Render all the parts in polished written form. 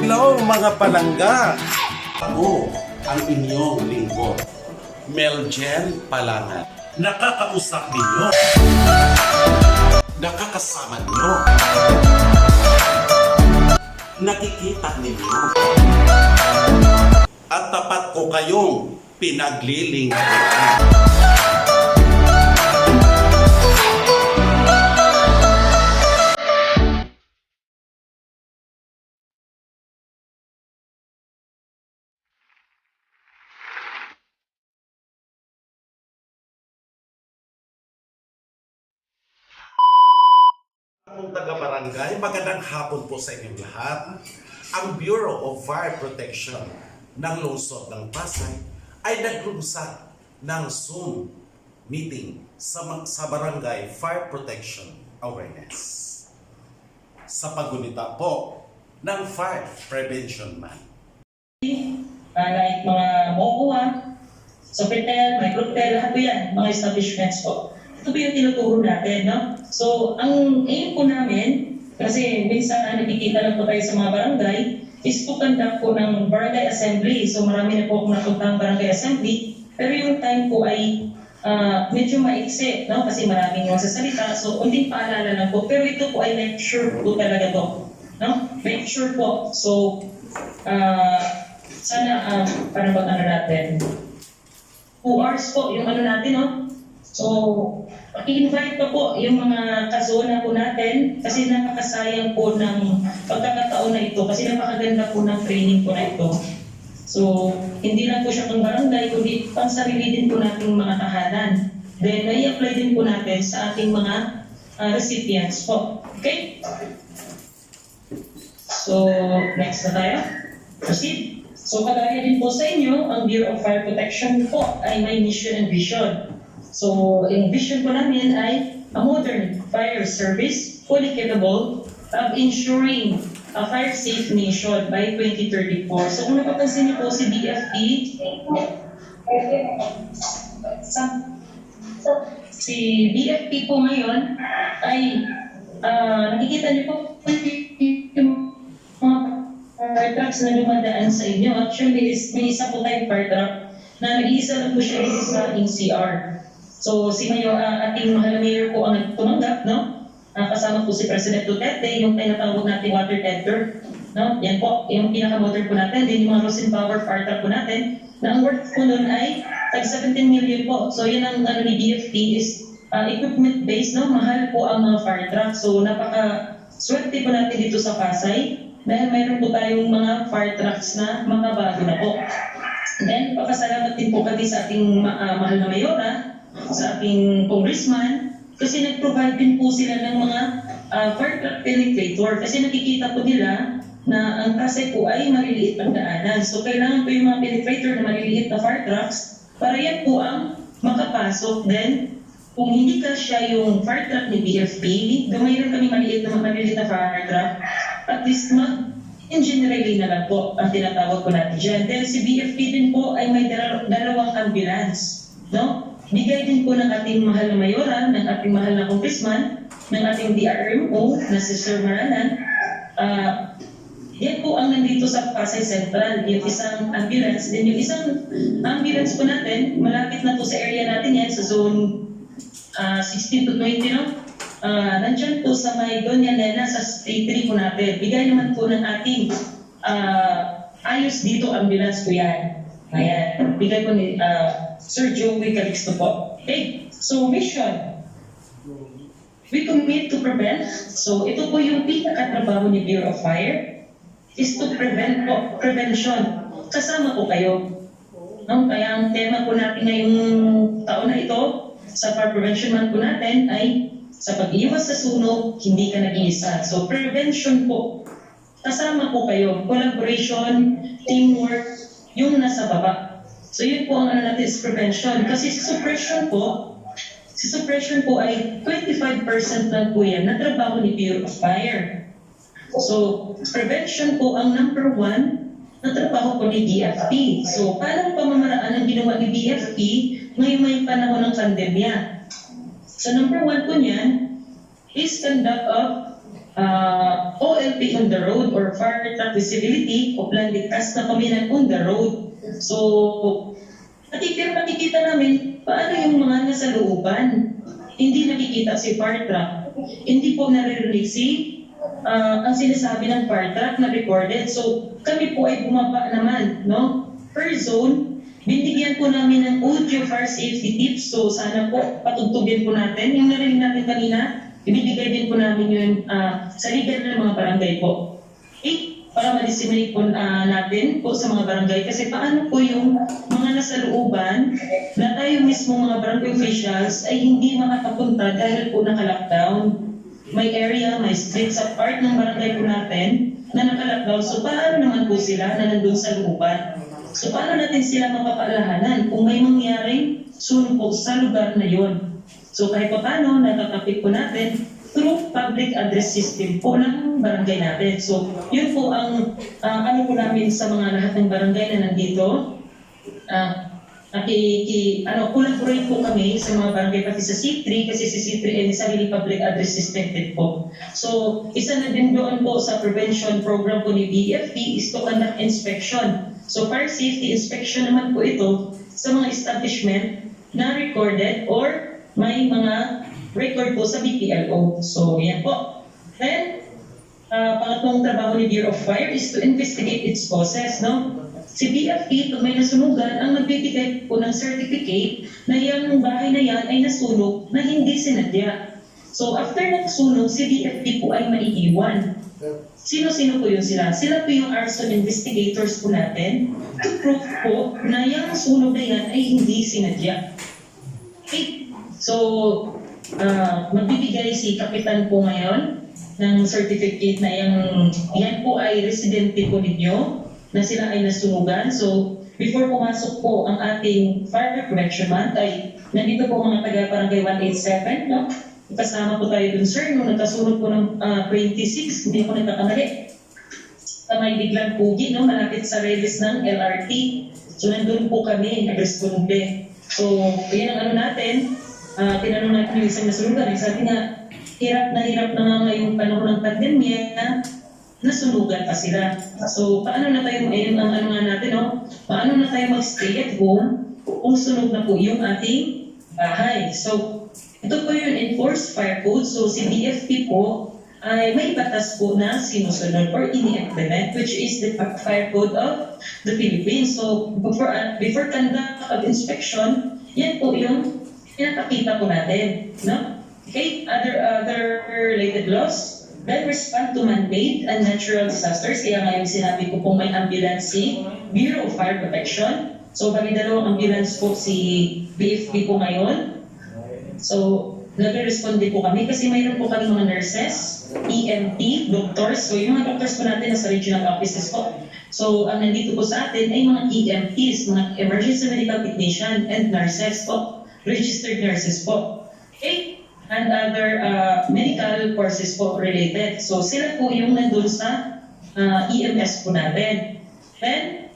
Hello mga palangga! Ako ang inyong lingkod, Meljen Palangan. Nakakausap ninyo, nakakasama ninyo, nakikita ninyo, at tapat ko kayong pinaglilingkuran. Ang taga-barangay, magandang hapon po sa inyong lahat. Ang Bureau of Fire Protection ng lungsod ng Pasay ay naglunsad ng Zoom meeting sa Barangay Fire Protection Awareness sa paggunita po ng Fire Prevention Month. Like mga MOCOA, Sofitel, Microtel, lahat po yan, mga establishments po. Ito po yung tinuturo natin, no? So, ang aim po namin, kasi minsan nakikita lang po tayo sa mga barangay, is to conduct po ng barangay assembly. So, marami na po akong napuntang barangay assembly, pero yung time po ay medyo maiksi, no? Kasi maraming magsasalita. So, unting paalala lang po. Pero ito po ay lecture po talaga to, no? Lecture po. So, sana, para ano natin, 2 hours po yung ano natin, no? So, i-invite pa po yung mga kazona po natin kasi napakasayang po ng pagkakataon na ito kasi napakaganda po ng training po na ito. So, hindi lang po siya pang barangay, kundi pang sarili din po nating mga tahanan. Then, i-apply din po natin sa ating mga recipients po. Okay? So, next na tayo. Proceed. So, kagaya din po sa inyo, ang Bureau of Fire Protection po ay may mission and vision. So, yung vision po namin ay a modern fire service fully capable of ensuring a fire-safe nation by 2034. So, kung napapansin niyo po si BFP, si BFP po ngayon ay nakikita niyo po yung mga fire trucks na dumadaan sa inyo. Actually, may isa po tayong fire truck na nag-iisa lang po siya dito sa NCR. So, si Mayor, ating mahal na mayor po ang tumanggap, no? Kasama po si President Duterte, yung tinatawag natin water tender, no? Yan po, yung pinaka-motor po natin, din yung mga Rosin Power fire truck po natin, na ang worth po nun ay tag 17 million po. So, yun ang ano ni BFT is equipment-based, no? Mahal po ang mga fire truck. So, napaka-swerte po natin dito sa Pasay dahil mayroon po tayong mga fire trucks na mga bago na po. And then, papasalamat din po kami sa ating mahal na mayora, sa ating congressman, kasi nag-provide din po sila ng mga fire truck penetrator. Kasi nakikita po nila na ang Pasay po ay maliliit ang daanan. So, kailangan po yung mga penetrator na maliliit na fire trucks para yan po ang makapasok. Then, kung hindi ka siya yung fire truck ni BFP, mayroon kami maliliit na fire truck, at least engineering na lang po ang tinatawag po natin dyan. Then, si BFP din po ay may dalawang ambulance, no? Bigay din po ng ating mahal na mayora, ng ating mahal na congressman, ng ating DRMO na si Sir Maranan. Yan po ang nandito sa Pasay Central, yung isang ambulance. Then yung isang ambulance po natin, malapit na po sa area natin yan, sa zone 16 to 20, no? Nandyan po sa may Doña Nena sa state 3 po natin. Bigay naman po ng ating ayos dito ambulance po yan. Ayan, bigay po ni Sir Joey Calixto po. Okay, so mission. We commit to prevent. So ito po yung pinakatrabaho ni Bureau of Fire is to prevent po, prevention. Kasama po kayo. No? Kaya ang tema po natin ngayong taon na ito sa Fire Prevention Month po natin ay sa pag-iwas sa sunog, hindi ka nag-iisa. So prevention po. Kasama po kayo. Collaboration, teamwork, yung nasa baba. So yun po ang ano natin is prevention. Kasi si suppression po ay 25% lang po yan na trabaho ni Bureau of Fire. So prevention po ang number 1 na trabaho po ni BFP. So paano pamamaraan ang ginawa ni BFP ngayong may panahon ng pandemya? So number 1 po niyan is conduct of OLP on the road or fire truck visibility o plan ligtas na paminan on the road. So, nakikita namin paano yung mga nasa looban. Hindi nakikita si fire truck. Hindi po naririnig ang sinasabi ng fire truck na recorded. So, kami po ay bumaba naman, no? Per zone, binigyan po namin ng audio fire safety tips. So, sana po patugtugin po natin. Yung narinig natin kanina, ibibigay din po namin yun sa leader ng mga barangay po. Para ma-disseminate po natin po sa mga barangay. Kasi paano po yung mga nasa looban na tayo mismo mga barangay officials ay hindi makapunta dahil po naka-lockdown. May area, may street sa part ng barangay po natin na naka-lockdown. So paano naman po sila na nandun sa looban? So paano natin sila mapapaalahanan kung may mangyaring sunog sa lugar na yon? So kahit pa paano, nakakapit po natin through public address system po ng barangay natin. So yun po ang ano po namin sa mga lahat ng barangay na nandito. Collaborate po kami sa mga barangay pati sa C3 kasi si C3 ay sarili public address system din po. So isa na din doon po sa prevention program po ni BFP is to conduct inspection. So fire safety inspection naman po ito sa mga establishment na recorded or may mga record po sa BPLO. So yan po. Then, pangatlong trabaho ni Bureau of Fire is to investigate its causes, no? Si BFP, pag may nasunugan, ang nagbibigay po ng certificate na yung bahay na yan ay nasunog na hindi sinadya. So after nagsunog, si BFP po ay maiiwan. Sino-sino po yun sila? Sila po yung arson investigators po natin to prove po na yung sunog na yan ay hindi sinadya. Okay. So, magbibigay si Kapitan po ngayon ng certificate na yan po ay residente po ninyo na sila ay nasunugan. So, before pumasok po ang ating Fire Prevention Month ay nandito po mga taga-barangay 187, no? Kasama po tayo dun, sir, nung nagkasunog po ng 26, hindi ako nagkakamali. May biglang pugi, no? Malapit sa release ng LRT. So, nandun po kami, nag-responde. So, yan ang ano natin, tinanong natin yung isang nasunugan. Sabi nga, hirap na nga ngayong panahon ng pandemya na nasunugan pa sila. So, paano na tayo, ang ano nga natin, no? Paano na tayo mag-stay at home kung sunog na po yung ating bahay? So, ito po yung enforced fire code. So, si BFP po ay may batas po na sinusunod or ini-implement, which is the fire code of the Philippines. So, before conduct of inspection, yan po yung pinapakita po natin. No? Okay, other related laws. Then respond to man-made and natural disasters. Kaya ngayon sinabi ko pong may ambulance si Bureau of Fire Protection. So, bali dalawang ambulance po si BFP po ngayon. So, nag-responde po kami kasi mayroon po kami mga nurses, EMT, doctors. So, yung mga doctors po natin nasa regional offices po. So, ang nandito po sa atin ay mga EMTs, mga emergency medical technician and nurses po, registered nurses po. Okay? And other medical courses po related. So, sila po yung nandun sa EMS po natin. Then,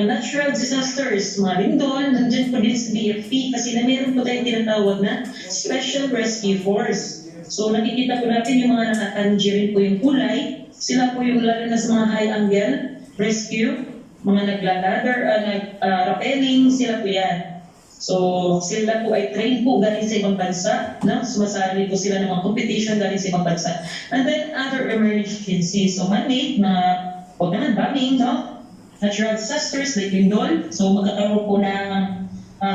natural disasters, mga lindol, nandiyan po din sa BFP kasi na meron po tayong tinatawag na Special Rescue Force. So nakikita po natin yung mga nakatangerine po yung kulay, sila po yung lalo na sa mga high angle rescue, mga naglaladder, rappelling, sila po yan. So sila po ay trained po galing sa ibang bansa, no? Sumasali po sila ng mga competition galing sa ibang bansa. And then other emergencies, so man-made, huwag naman bombing, no? Natural disasters like lindol. So magkakaroon po ng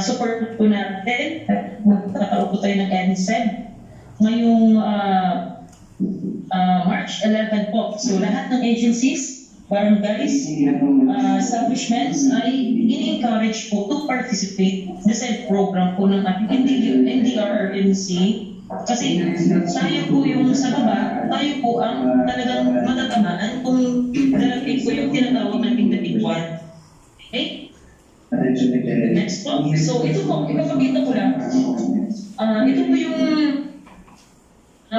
support po natin. Magkakaroon po tayo ng NSED ngayong March 11 po. So lahat ng agencies, barangays, establishments ay in-encourage po to participate sa said program po ng ating NDRRMC. Kasi tayo po yung sa baba, tayo po ang talagang matatamaan kung darating po yung tinatawag nating nabigwan. Okay? Next po. So ito po, ipapakita ko lang. Ito po yung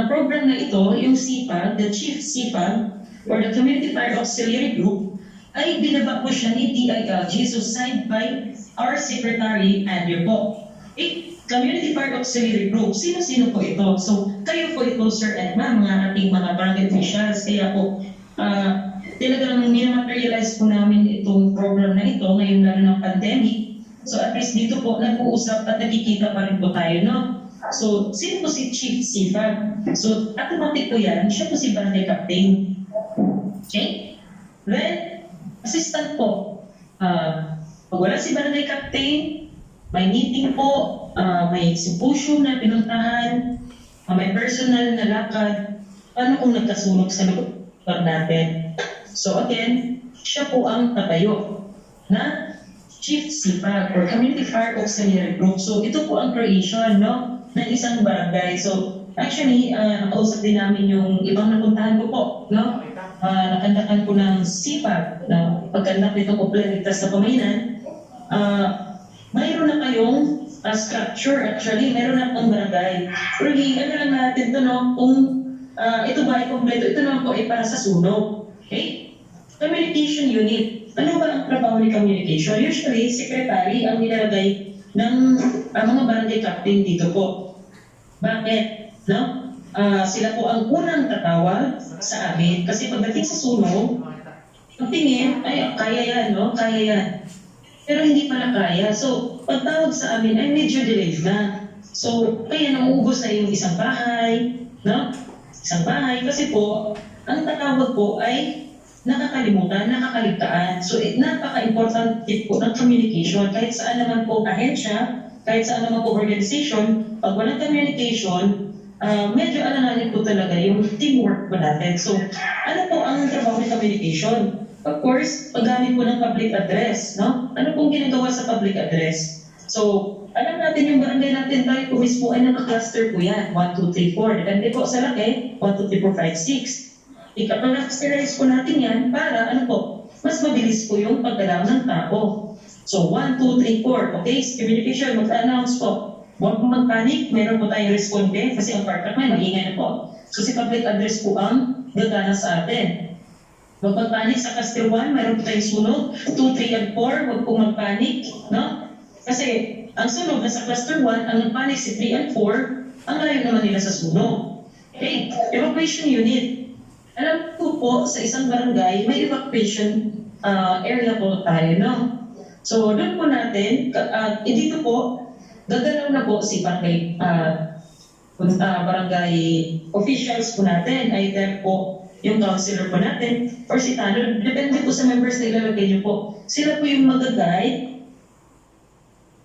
program na ito, yung CPAG, the Chief CPAG, or the Community Fire Auxiliary Group, ay binaba po siya ni DILG, so signed by our Secretary Andrew po. Okay? Community Park Auxiliary Group. Sino-sino po ito? So, kayo po ito, Sir and Ma'am, mga ating mga barangay officials. Kaya po, talagang minamaterialize po namin itong program na ito ngayon lalo ng pandemic. So, at least dito po, nag-uusap at nakikita pa rin po tayo, no? So, sino po si Chief Sifag? So, automatic po yan, siya po si Barangay Captain. Okay? Then, assistant po. Pag wala si Barangay Captain, may meeting po, may symposium na pinuntahan, may personal na lakad, paano kung nagkasunog sa lugar natin? So again, siya po ang tatayo na Chief Sipag or Community Fire Auxiliary Group. So ito po ang creation, no, ng isang barangay. So actually, nakausap din namin yung ibang napuntahan ko po, no? Nakandakan ko ng sipag na pagkandak nitong Opleligtas na Pamainan. Mayroon na kayong structure, actually, meron na pong barangay. Pero ano lang natin ito, no? Kung ito ba ay kompleto, ito naman po ay para sa sunog. Okay? Communication unit. Ano ba ang trabaho ni communication? Usually, secretary ang nilalagay ng mga barangay captain dito po. Bakit? No? Sila po ang unang tatawag sa amin. Kasi pagdating sa sunog, pagtingin, ay, kaya yan, no? Kaya yan. Pero hindi pala kaya. So, pagtawag sa amin ay medyo delayed na. So, kaya nauubos na yung isang bahay, no? Isang bahay. Kasi po, ang tatawag po ay nakakalimutan, nakakaligtaan. So, napaka-important tip po ng communication. Kahit saan naman po ahensya, kahit saan naman po organization, pag walang communication, medyo alanganin po talaga yung teamwork po natin. So, ano po ang trabaho ng communication? Of course, paggamit po ng public address, no? Ano pong ginagawa sa public address? So, alam natin yung barangay natin tayo po mismo ay naka-cluster po yan. 1, 2, 3, 4. Depende po sa laki, 1, 2, 3, 4, 5, 6. Ika-clusterize po natin yan para, ano po, mas mabilis po yung paggalaw ng tao. So, 1, 2, 3, 4. Okay, communication, mag-announce po. Huwag po mag-panic, meron po tayong responde kasi ang partner may maingay na po. So, si public address po ang gagana sa atin. Huwag mag-panic sa cluster 1, meron po tayong sunog. 2, 3, and 4, huwag po mag-panic, no? Kasi, ang sunog na sa cluster 1, ang nag-panic si 3 and 4, ang layo naman nila sa sunog. Okay, evacuation unit. Alam ko po, sa isang barangay, may evacuation area po tayo, no? So, doon po natin, dito po, gagalaw na po si barangay officials po natin, either po yung councilor po natin, or si tanod, depende po sa members na ilalagay niyo po. Sila po yung mag-guide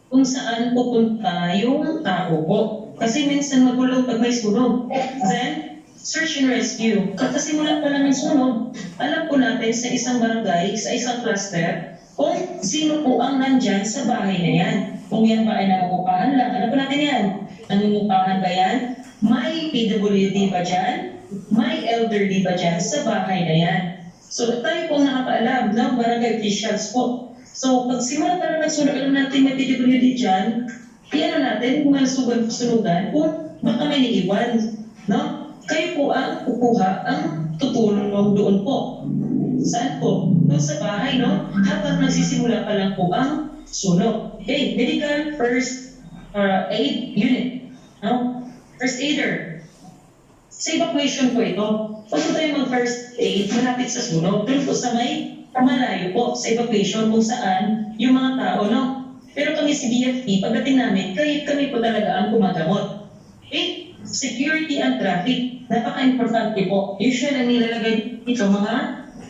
kung saan pupunta yung tao po. Kasi minsan magulo pag may sunog. Then, search and rescue. Kasimula pa lang ng sunog, alam po natin sa isang barangay, sa isang cluster, kung sino po ang nandyan sa bahay na yan. Kung yan ba ay nangungupahan lang, alam po natin yan. Nangungupahan ba yan? May PWD ba dyan? May elderly ba dyan sa bahay na yan? So tayo po nakapaalam ng barangay officials po. So pag simula pa lang ng sunog, alam natin may PWD dyan, iyan natin kung may sunugan, kung baka may naiiwan. No? Kayo po ang kukuha ang tutulong doon po. Saan po? Doon sa bahay, no? Habang nagsisimula pa lang po ang sunog. Okay, medical first aid unit. No? First aider. Sa evacuation po ito. Pag tayo mag-first aid, malapit sa sunog. Doon po sa may malayo po sa evacuation kung saan yung mga tao, no? Pero kami si BFP, pagdating namin, kami po talaga ang kumagamot. Okay? Security and traffic. Napaka-importante po. Usually, ang nilalagay dito mga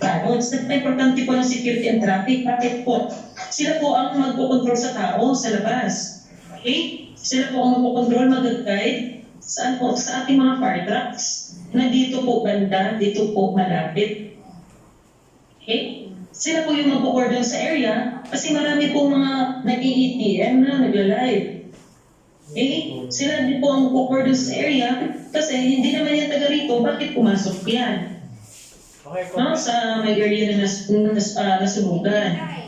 tanods. Napaka-importante po ng security and traffic. Bakit po? Sila po ang magpocontrol sa tao sa labas. Okay? Sila po ang magpocontrol, mag-guide. Saan po? Sa ating mga fire trucks. Na dito po banda, dito po malapit. Okay? Sila po yung magpo-cordon sa area kasi marami po mga nag-EETM na nagla-live. Okay? Sila din po ang magpo-cordon sa area kasi hindi naman yan taga rito, bakit pumasok yan? Okay, No? Sa may area na nasunugan.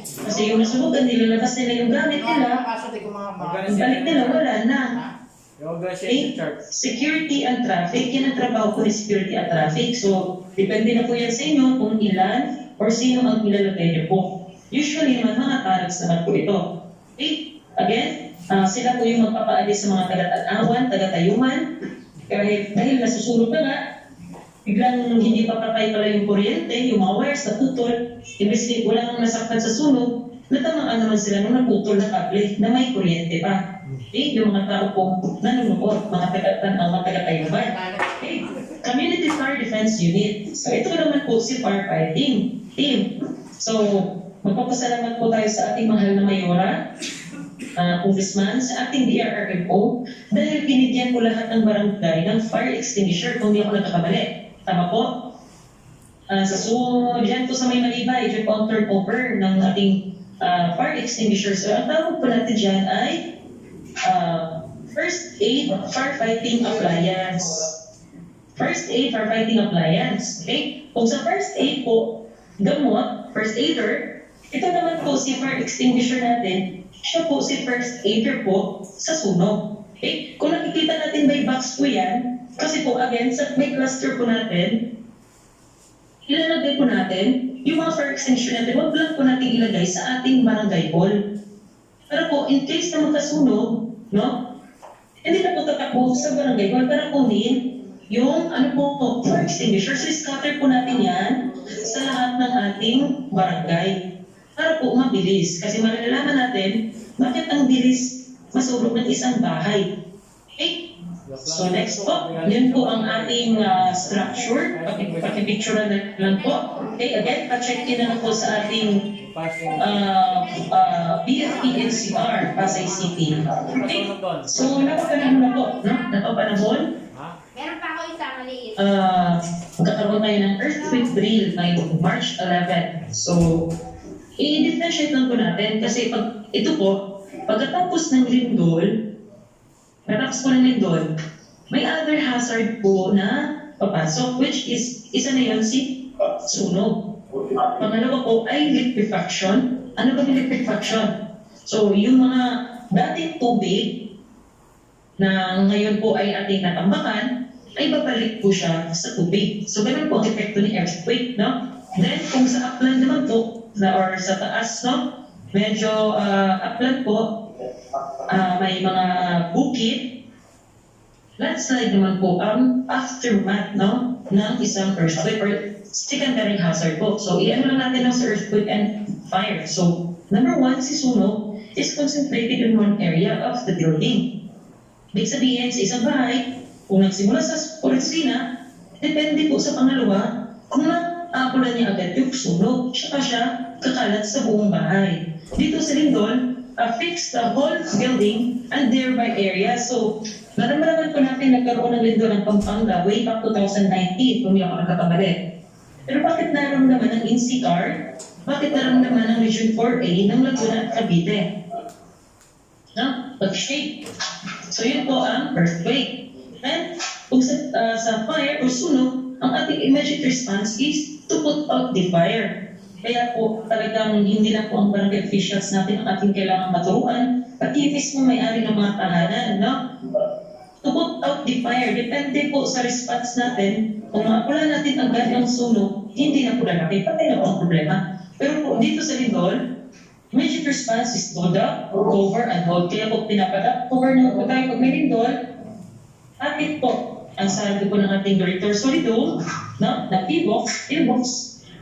Kasi yung nasunugan, nilalabas nila yung gamit nila, ang balik nila, wala na. Okay? Security and traffic, yan ang trabaho ko ni security and traffic. So, depende na po yan sa inyo kung ilan or sino ang ilalagay niyo po. Usually naman, mga tarex naman po ito. Okay? Again, Sila po yung magpapaalis sa mga taga-tanawan, taga-tayuman. Dahil nasusulog na nga, biglang hindi pa patay pala yung kuryente, yung mga wires naputol, imbes wala nang nasaktan sa sunog, natamaan naman sila nung naputol na kable na may kuryente pa. Yung mga tao po nanonood, mga taga-tayuman. Community Fire Defense Unit. So ito naman po si firefighting team. So magpapasalamat po tayo sa ating mahal na mayora, congressman, sa ating DRRMO, dahil binigyan po lahat ng barangay ng fire extinguisher kung di ako nagkakamali. Tama po? Diyan po sa may Malibay, diyan po ang turnover ng ating fire extinguisher. So ang tawag po natin dyan ay First Aid Firefighting Appliance. First Aid Firefighting Appliance. Okay? Kung sa First Aid po, gamot, First Aider, ito naman po si fire extinguisher natin, siya po si First Aider po sa sunog. Okay? Kung nakikita natin by box po yan, kasi po again, sa may cluster po natin, ilalagay po natin, yung mga fire extinguisher natin, wag lang po natin ilagay sa ating barangay hall. Pero po, in case na magkasunog, no? Hindi na po tatakbo sa barangay hall para kunin yung fire extinguisher. So, scatter po natin yan sa lahat ng ating barangay para po mabilis. Kasi malalaman natin bakit ang bilis masunog ng isang bahay. Okay? So next po, yun po ang ating structure. Pakipicture na lang po. Okay, again, pa-check in na po sa ating BFP NCR, Pasay City. Okay, so napapanahon na po, no? Napapanahon. Meron pa ako isa maliit. Magkakaroon tayo ng earthquake drill ngayong March 11. So, i-differentiate lang po natin kasi pag ito po, pagkatapos ng lindol, may other hazard po na papasok, which is, isa na yun si sunog. Pangalawa po ay liquefaction. Ano ba yung liquefaction? So, yung mga dating tubig na ngayon po ay ating natambakan, ay babalik po siya sa tubig. So, ganun po ang epekto ni earthquake, no? Then, kung sa upland naman po, or sa taas, no? Medyo upland po, may mga bukid, landslide naman po ang aftermath, no? Ng isang earthquake or secondary hazard po. So, i-ano lang natin ng sa earthquake and fire. So, number one, si sunog is concentrated in one area of the building. Ibig sabihin, sa isang bahay, kung nagsimula sa orisina, depende po sa pangalawa kung naapulan niya agad yung sunog, tsaka siya kakalat sa buong bahay. Dito sa lindol, affects the whole building and nearby area. So, naramdaman po natin nagkaroon ng lindol ng Pampanga way back 2019, kung hindi ako nagkakamali. Pero bakit naramdaman ng NCR? Bakit naramdaman ng Region 4A ng Laguna at Cavite? No? Pag-shake. So, yun po ang earthquake. And kung sa fire o sunog, ang ating immediate response is to put out the fire. Kaya po talagang hindi lang po ang barangay officials natin ang ating kailangang maturuan, pati mismo may-ari ng mga tahanan, no? To put out the fire, depende po sa response natin. Kung maapula natin agad ang sunog, hindi na po lalaki, patay na po ang problema. Pero po dito sa lindol, immediate response is hold up, cover, and hold. Kaya po pinapadap, cover na po tayo pag may lindol. Bakit po ang sabi po ng ating director Solido, no? Na PBOX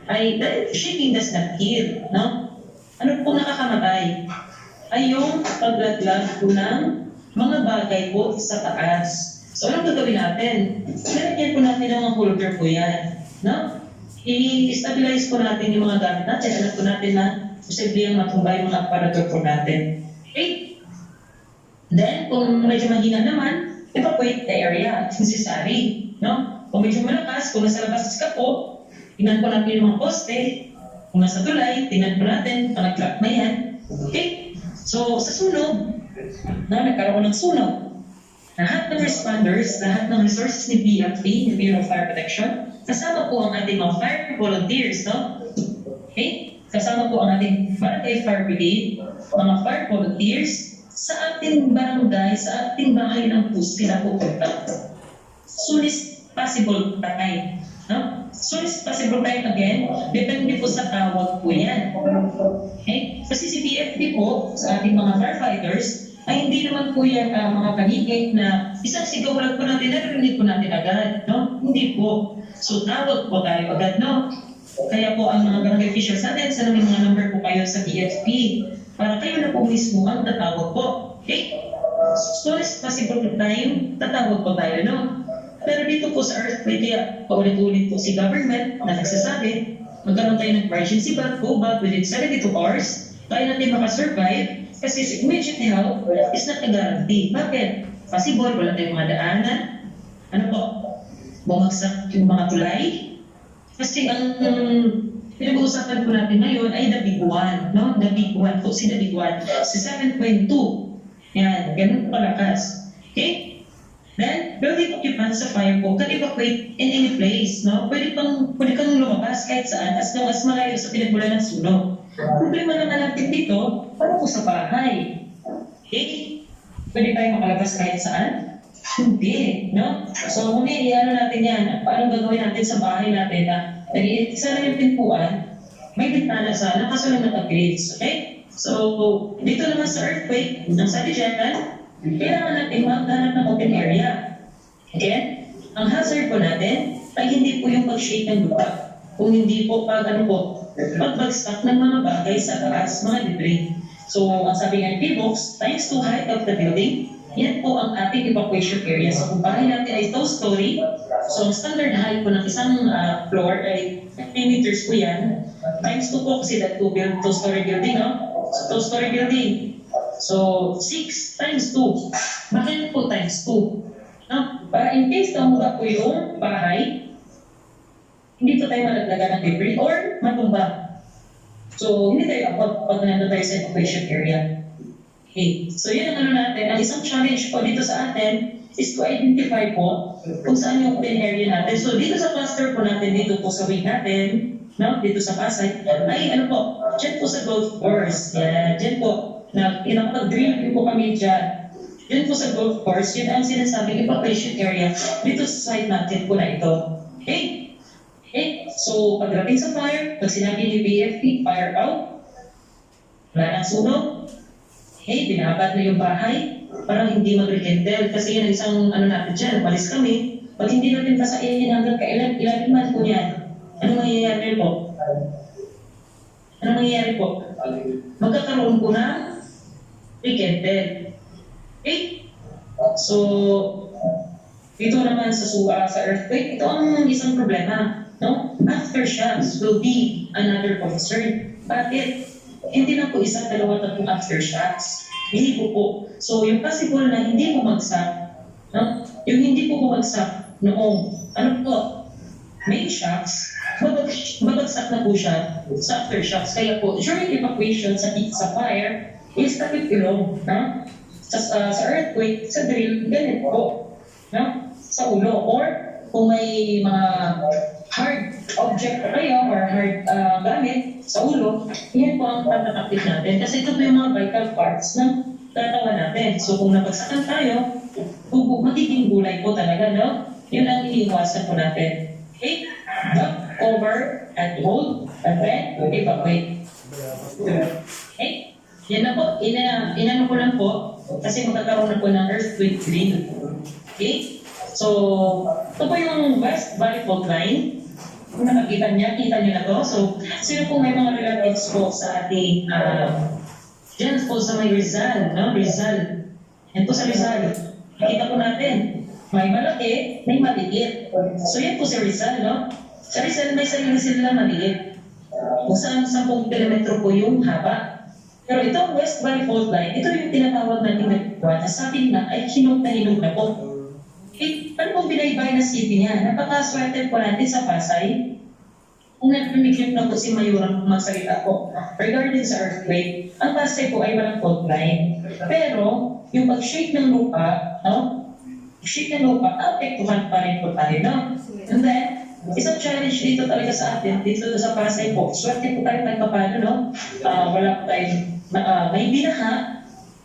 ay shaking does not kill, no? Ano po nakakamatay? Ay yung paglaglag po ng mga bagay po sa taas. So anong gagawin natin? Lalagyan po natin ng mga holder po yan, no? I-stabilize po natin yung mga gamit natin. Alam po natin na posibleng matumbay yung mga aparatur po natin. Okay? Then, kung medyo mahina naman, evacuate the area if necessary, no? Kung medyo malakas, kung nasa labas ka po, tingnan po natin yung mga poste. Kung nasa tulay, tingnan po natin, panag-track na yan. Okay? So, sa sunog, nagkaroon ng sunog. Lahat ng responders, lahat ng resources ni BFP, ni Bureau of Fire Protection, kasama po ang ating mga fire volunteers, no? Okay? Kasama po ang ating barangay fire brigade, mga fire volunteers, sa ating barangay, sa ating bahay ng pusti na pupunta. Soon as possible time. No? Soon as possible time again, depende po sa tawag po yan. Okay? Kasi si BFP po, sa ating mga firefighters, ay hindi naman po yan mga paligid na isang sigaw lang po natin, narinig po natin agad, no? Hindi po. So tawag po tayo agad, no? Kaya po ang mga barangay officials natin, sa may mga number po kayo sa BFP para kayo na po mismo ang tatawag po. Okay? So as possible po tayo, tatawag po tayo, no? Pero dito po sa earthquake, kaya paulit-ulit po si government na nagsasabi, magkaroon tayo ng emergency back, go back within 72 hours, kaya natin makasurvive, kasi si immediate help is not a guarantee. Bakit? Possible, wala tayong mga daanan. Ano po? Bumagsak yung mga tulay. Kasi ang pinag-uusapan po natin ngayon ay the big one, no? The big one po, si the big one. Si 7.2. Yan, ganun po kalakas. Okay? Then, building occupants sa fire po can evacuate in any place, no? Pwede kang lumabas kahit saan as long as malayo sa pinagmulan ng sunog. Problema naman natin dito, paano po sa bahay? Okay? Pwede tayo makalabas kahit saan? Hindi, no? So, kung natin yan, paano gagawin natin sa bahay natin na isa lang yung pinpuan, may bintana sana, kaso lang nag-upgrades, okay? So, dito naman sa earthquake, ang sabi dyan, kailangan natin maghanap ng open area. Again, ang hazard po natin ay hindi po yung pag-shake ng lupa. Kung hindi po pagbagsak ng mga bagay sa taas, mga debris. So, ang sabi nga ni P-Box, times 2 height of the building, yan po ang ating evacuation area. So, kung bahay natin ay 2-story, so ang standard height po ng isang floor ay 3 meters po yan. Times 2 po kasi that 2-story building, no? So, 2-story building. So, 6 times 2. Bakit po times 2? No? Para in case na umuga po yung bahay, hindi po tayo malaglagan ng debris or matumba. So, hindi tayo pag nandun tayo sa evacuation area. Okay. So, yun ang natin. Ang isang challenge po dito sa atin is to identify po kung saan yung open area natin. So, dito sa cluster po natin, dito po sa wing natin, no? Dito sa Pasay, ay ano po, dyan po sa golf course. Yeah, dyan po. Nakapag-drill po kami dyan. Yun po sa golf course, yun ang sinasabing evacuation area dito sa site natin po na ito. Okay? Okay? So, pagdating sa fire, pag sinabi ni BFP, fire out, wala nang sunog, okay, binabat na yung bahay, parang hindi mag-rekindle. Kasi yan isang natin dyan, malis kami. Pag hindi natin pasain hanggang kailan, ilan man po yan. Ano mangyayari po? Ano mangyayari po? Magkakaroon po na rekindle. Okay? So, dito naman sa earthquake, ito ang isang problema. No? Aftershocks will be another concern. Bakit? Hindi na po isa, dalawa, tatlong aftershocks. Hindi po. So, yung possible na hindi bumagsak, no? Yung hindi po bumagsak noong, main shocks, babagsak na po siya sa aftershocks. Kaya po, during evacuation sa fire, is tapit ilong, no? Sa earthquake, sa drill, ganit po, no? Sa ulo. Or kung may mga hard object pa kayo or hard gamit sa ulo, yan po ang tatakapit natin. Kasi ito po yung mga vital parts ng tatawa natin. So kung napagsakan tayo, magiging gulay po talaga, no? Yun ang iniiwasan po natin. Okay? Duck, cover, and hold, and then evacuate. Okay? Yan na po. Inano ko lang po kasi magkakaroon na po ng earthquake drill. Okay? So, ito po yung West Valley Fault Line. Kung nakakita kita niyo na to. So, sino po may mga relatives po sa ating, dyan po sa may Rizal, no? Rizal. Yan po sa Rizal. Nakita po natin. May malaki, may maliit. So, yan po si Rizal, no? Sa Rizal, may sarili sila maliit. Kung saan 10 kilometro po yung haba. Pero ito, West Valley Fault Line, ito yung tinatawag natin na sabi na ay hinog na po. Ano pong binaybay na city niya? Napaka-swerte po natin sa Pasay. Kung nagpimikip na po si Mayurang magsalita po regarding sa earthquake, ang Pasay po ay walang fault line. Pero, yung pag-shake ng lupa, no? Shake ng lupa, apektuhan pa rin po tayo, no? And then, isang challenge dito talaga sa atin, dito sa Pasay po, swerte po tayo kahit paano, no? Wala po tayo, may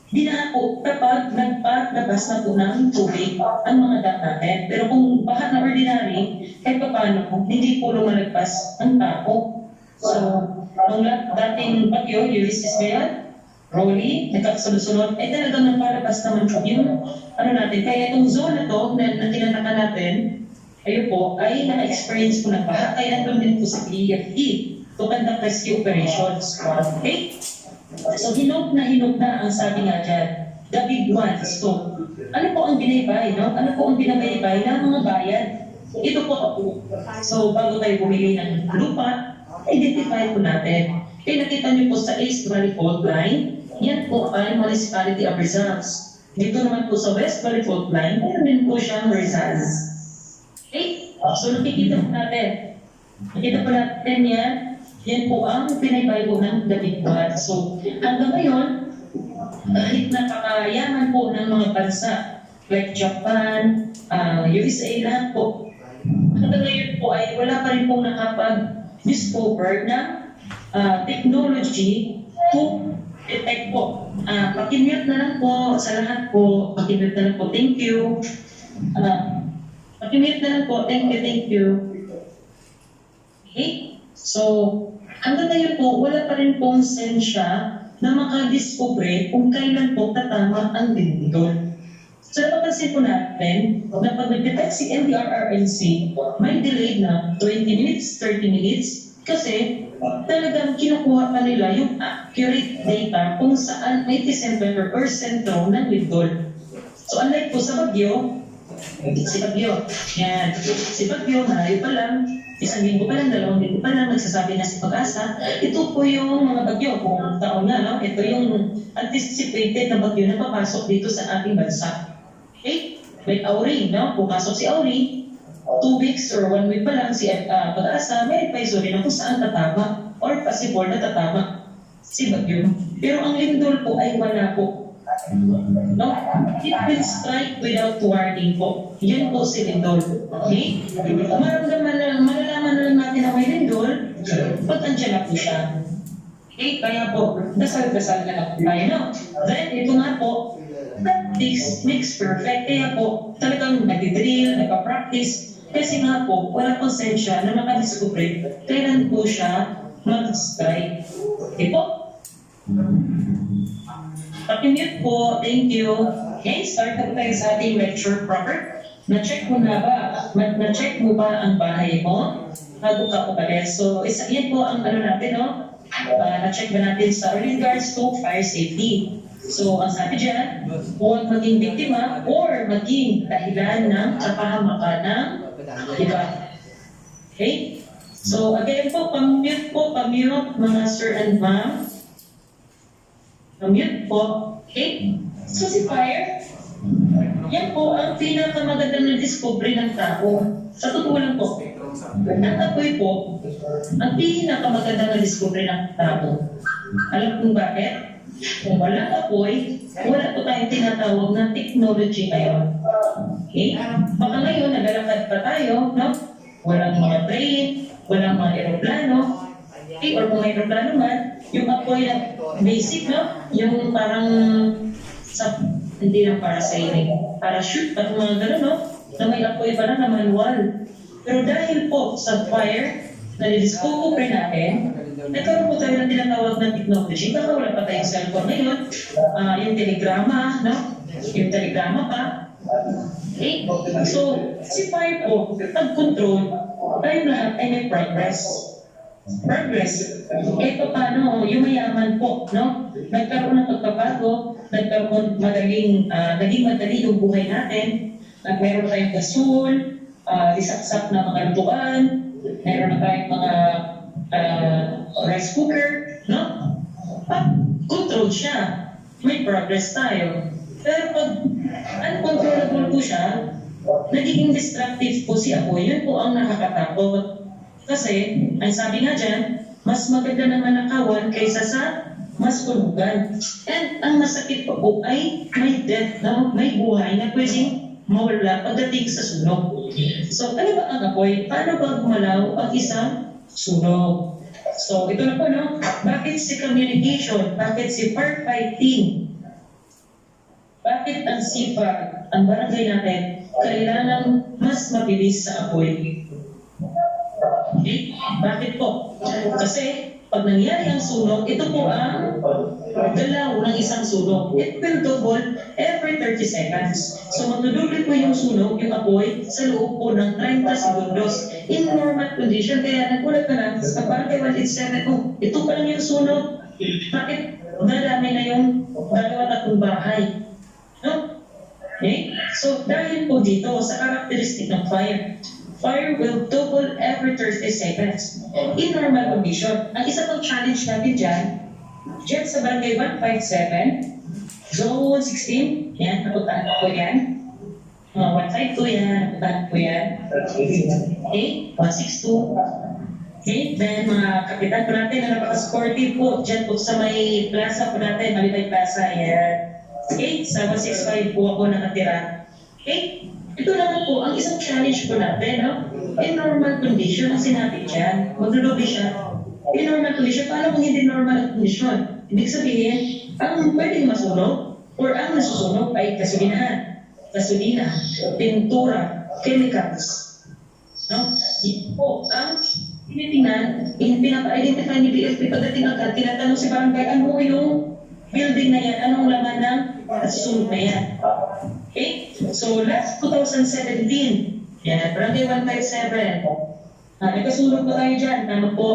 binaha po kapag nagpatlabas na po ng tubig ang mga dam natin. Pero kung baha na ordinary, kahit paano, hindi po lumalagpas ang tao. So, nung dating bagyo, Ulysses ba yan? rolling, nagkakasunod-sunod, talagang napalabas naman po yung natin. Kaya itong zone na to na tinataka natin, ayun po, ay na-experience po ng baha. Kaya nandun din po sa BFE to conduct rescue operations. Okay? So hinog na ang sabi nga dyan, the big ones. So, ano po ang binaybay, no? Ano po ang binaybay ng mga bayan? Ito po ako. So, bago tayo bumili ng lupa, identify po natin. Kaya nakita niyo po sa East Valley Fault Line, yan po ay Municipality of Rizal. Dito naman po sa West Valley Fault Line, meron din po siyang Rizal. Okay? So, nakikita po natin. Nakita po natin yan po ang pinaybay po ng David Quad. So, hanggang ngayon, kahit napakayaman po ng mga bansa, like Japan, USA, lahat po, hanggang ngayon po ay wala pa rin pong nakapag-discover ng technology to detect po. Pakimute na lang po sa lahat po. Pakimute na lang po. Thank you. Pakimute na lang po. Thank you. Okay? So, hanggang ngayon po, wala pa rin pong sensya na makadiscover kung kailan po tatama ang lindol. So, napapansin po natin na pag nag-detect si NDRRNC, may delay na 20 minutes, 30 minutes, kasi talagang kinukuha pa nila yung accurate data kung saan may epicenter or sentro ng lindol. So, unlike po sa Baguio, si Baguio, malayo pa lang, isang linggo pa lang, 2 linggo pa lang, nagsasabi na si Pag-asa, ito po yung mga bagyo, kung taon na, no? Ito yung anticipated na bagyo na papasok dito sa ating bansa. Okay? May Auri, no? Pupasok si Auri, 2 weeks or 1 week pa lang si Pag-asa, may advisory na kung saan tatama or possible na tatama si bagyo. Pero ang lindol po ay wala po. No? It will strike without warning po. Yan po si lindol. Okay? Malalaman na lang natin na may lindol pag andyan na po siya. Okay? Kaya po, dasal-dasal na lang tayo, no? Then, ito nga po, practice makes perfect. Kaya po, talagang nag-drill, nagpa-practice. Kasi nga po, wala konsensya na makadiscover kailan po siya mag-strike. Okay po? Pakimute po, thank you. Okay, start na po tayo sa ating lecture proper. Na-check mo na ba? Na-check mo ba ang bahay mo? Bago ka umalis. So, yan po ang natin, no? Na-check ba natin sa regards to fire safety. So, ang sabi dyan, huwag maging biktima or maging dahilan ng kapahamakan ng iba. Okay? So, again po, pamute mga sir and ma'am. Pamute po. Okay? So, si fire, yan po ang pinakamagandang na-discovery ng tao. Sa totoo lang po, ang apoy po, ang pinakamagandang na-discovery ng tao. Alam kung bakit? Kung walang apoy, wala po tayong tinatawag na technology ngayon. Okay? Baka ngayon, naglalakad pa tayo, no? Walang mga train, walang mga aeroplano. Okay? Or kung may aeroplano man, yung apoy na basic, no? Yung parang hindi lang para sa parachute, at mga gano'n, no? Na may apoy pa na manual. Pero dahil po sa fire, na-discover natin, nagkaroon po tayo ng tinatawag na technology. Baka wala pa tayong cellphone ngayon. Yung telegrama, no? Yung telegrama pa. Okay? So, si fire po, pag-control, tayo lahat ay may progress. Kahit pa paano, yung mayaman po, no? Nagkaroon ng pagbabago, naging madali yung buhay natin. Meron tayong gasol, isaksak na mga lutuan, meron na tayong mga rice cooker, no? Control siya. May progress tayo. Pero pag uncontrollable po siya, nagiging destructive po si apoy. Yun po ang nakakatakot. Kasi, ang sabi nga dyan, mas maganda na manakawan kaysa sa mas tulugan. And ang masakit pa po ay may death, no? May buhay na pwedeng mawala pagdating sa sunog. So, ano ba ang apoy? Paano ba gumalaw ang isang sunog? So, ito na po, no? Bakit si communication? Bakit si firefighting? Bakit ang sipag, ang barangay natin, kailangan mas mabilis sa apoy? Okay? Bakit po? Kasi Pag nangyari ang sunog, ito po ang galaw ng isang sunog. It will double every 30 seconds. So magdudubli po yung sunog, yung apoy, sa loob po ng 30 segundos. In normal condition, kaya nagulat ka na, sa barangay 187, oh, ito pa lang yung sunog. Bakit dadami na yung dalawa tatlong bahay? No? Okay? So dahil po dito sa characteristic ng fire will double every 30 seconds. In normal condition, ang isa pang challenge natin dyan sa barangay 157, zone 16, yan, napuntahan ko yan. 152 yan, napuntahan ko yan. Okay, 162. Okay, then mga kapitan po natin na napaka-sportive po, dyan po sa may plaza po natin, Malibay Plaza, yan. Okay, sa 165 po ako nakatira. Okay, ito naman po, ang isang challenge po natin, no? In normal condition, ang sinabi dyan, maglulubi siya. In normal condition, paano kung hindi normal condition? Ibig sabihin, ang pwedeng masunog or ang nasusunog ay gasolina, pintura, chemicals. No? Ito po, ang tinitingnan, pinapa-identify ni BFP pagdating agad, tinatanong si barangay, ano yung building na yan, anong laman ng nasusunog na yan? Okay? So, last 2017, yan, barangay 157. Nagkasunog po tayo dyan. Ano po?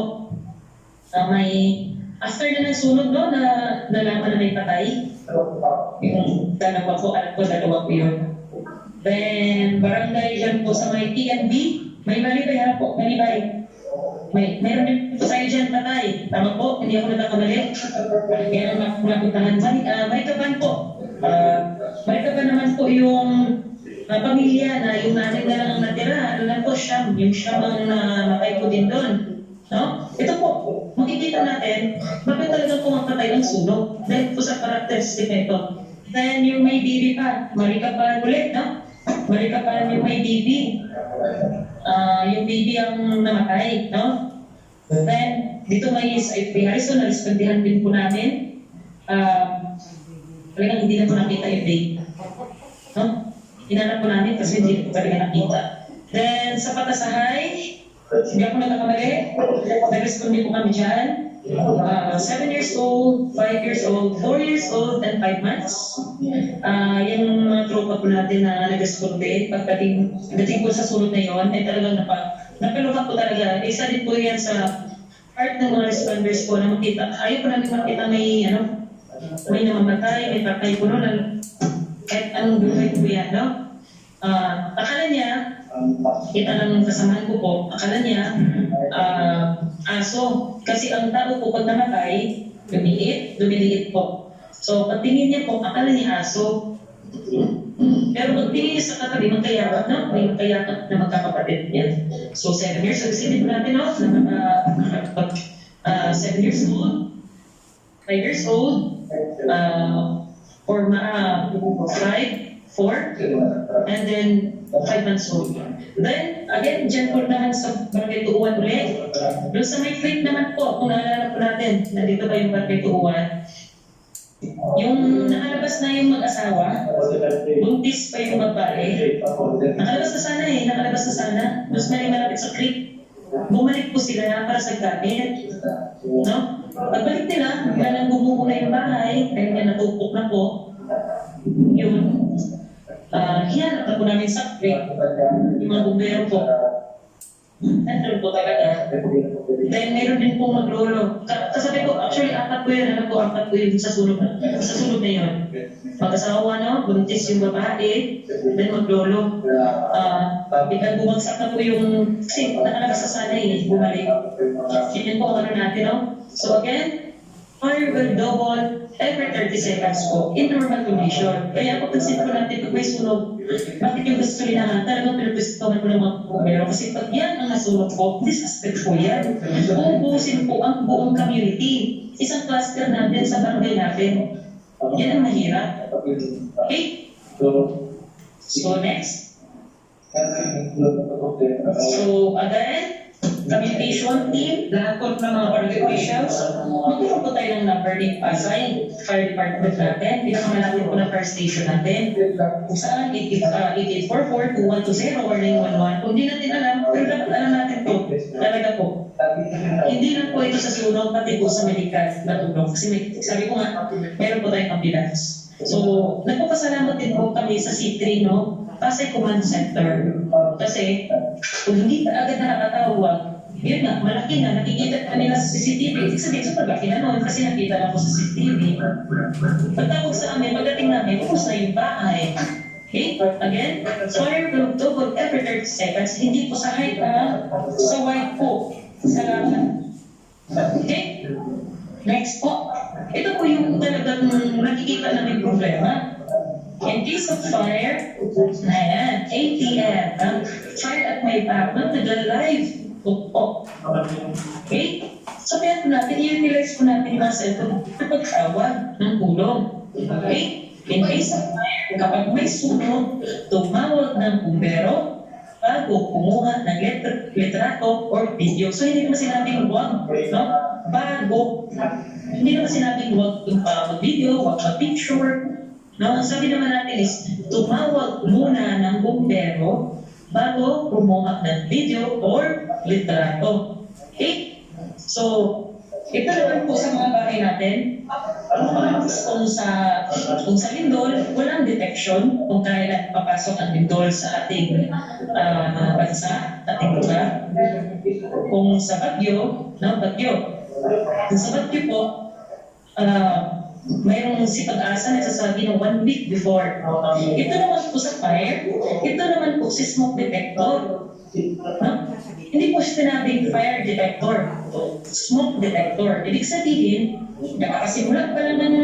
May, after na ng sunog, no, na nalaman na may patay. Yung dalawa po, alam ko, dalawa po yun. Then, barangay dyan po sa may TNB, may Malibay, harap po, Malibay. Mayroon din po tayo dyan patay. Tama po, hindi ako nagkakamali. Yan ang napuntahan. Marikaban po. Marikaban naman po yung pamilya na yung nanay na lang ang natira. Ano lang po, Siyam. Yung Siyam ang napay po din doon. No? Ito po, makikita natin, bakit talagang pumapatay ang sunog? Dahil po sa characteristic nito. Then yung may BB pa, Marikaban ulit, no? Marikaban yung may BB. Yung baby ang namatay, no? Then, dito may SIP Harrison, narespondihan din po namin. Talagang hindi na po nakita yung date. No? Hinanap po namin kasi hindi po talaga nakita. Then, sa Patasahay, hindi ako nagkakamali. Nag-respondi po kami dyan. 7 years old, 5 years old, 4 years old, and 5 months. Yung mga tropa po natin na nag-responde, pagdating po sa sunod na yon, ay talagang napaluha po talaga. Isa din po yan sa part ng mga responders po na makita. Ayaw po namin makita may namamatay, may patay po noon. Kahit anong buhay po yan, no? Akala niya, kita ng kasamahan ko po, akala niya, aso. Kasi ang tao po pag namatay, lumiliit po. So, pagtingin niya po, akala niya aso. Pero pagtingin niya sa katabi, magkayakap na, may magkayakap na magkakapatid yan. So, 7 years, sabihin po natin, no? 7 years old, 5 years old, 5, 4, and then 5 months old. Then, again, dyan po naman sa Barangay Tuuan ulit. Doon sa may fleet naman po, kung naalala po natin, nandito pa yung Barangay Tuuan. Yung nakalabas na yung mag-asawa, buntis pa yung babae. Nakalabas na sana. Mas malapit sa creek. Bumalik po sila para sa gamit. No? Pagbalik nila, nang bumuko na yung bahay, dahil nga natupok na po, yun. Hinanap na po namin sa creek, yung mga bumbero po. Nandun po talaga. Then meron din po maglolo. Kasabi ko, actually, 4 po yun. 4 po yun sa sunod na yun. Pag-asawa, no? Buntis yung babae, then maglolo. Biglang bumagsak na po yung, kasi nakalabas sa sana bumalik. Yun po ang natin, no? So again, fire will double every 30 seconds po in normal condition. Kaya pag pansin po natin pag may sunog, bakit yung gasolina talagang pinagpistong po ng mga bumbero? Kasi pag yan ang nasunog po, disaster po yan. Uubusin po ang buong community. Isang cluster natin sa barangay natin. Yan ang mahirap. Okay? So next. So again, communication team, lahat po ng mga barangay officials, magkaroon po tayo ng number ni Pasay, fire department natin, pinakamalapit po na fire station natin, kung saan 8844-2120 or 911. Kung hindi natin alam, pero dapat alam natin po, talaga po. Hindi lang po ito sa sunog, pati po sa medical na tulong. Kasi sabi ko nga, meron po tayong ambulance. So, nagpapasalamat din po kami sa C3, no? Pasay Command Center. Kasi, kung hindi ka agad nakakatawag, yun nga, malaki na, nakikita ka nila sa CCTV. Ibig sabihin, super laki na noon kasi nakita lang ko sa CCTV. Pagtawag sa amin, pagdating namin, ubos na yung bahay. Okay? Again, fire will double every 30 seconds. Hindi po sa height sa wide po. Sa lahat. Okay? Next po. Ito po yung talagang nakikita namin problema. In case of fire, na yan, ATM, fire at may back, nag-live. Okay? Sabihan po natin, i-utilize po natin yung mga cellphone na pagtawag ng tulong. Okay? In case of fire, kapag may sunog, tumawag ng bumbero bago kumuha ng litrato or video. So, hindi naman sinabing huwag, no? Bago. Hindi naman sinabing huwag yung mag-video, huwag mag-picture. No? Ang sabi naman natin is, tumawag muna ng bumbero bago kumuha ng video or litrato. Okay? So, ito naman po sa mga bahay natin, kung sa lindol, walang detection kung kailan papasok ang lindol sa ating bansa, ating lugar. Kung sa bagyo, kung sa bagyo po, mayroong si Pag-asa na sasabi ng 1 week before. Ito naman po sa fire, ito naman po si smoke detector. Hindi po siya sinabing fire detector, smoke detector. Ibig sabihin, nakakasimula pa lang ng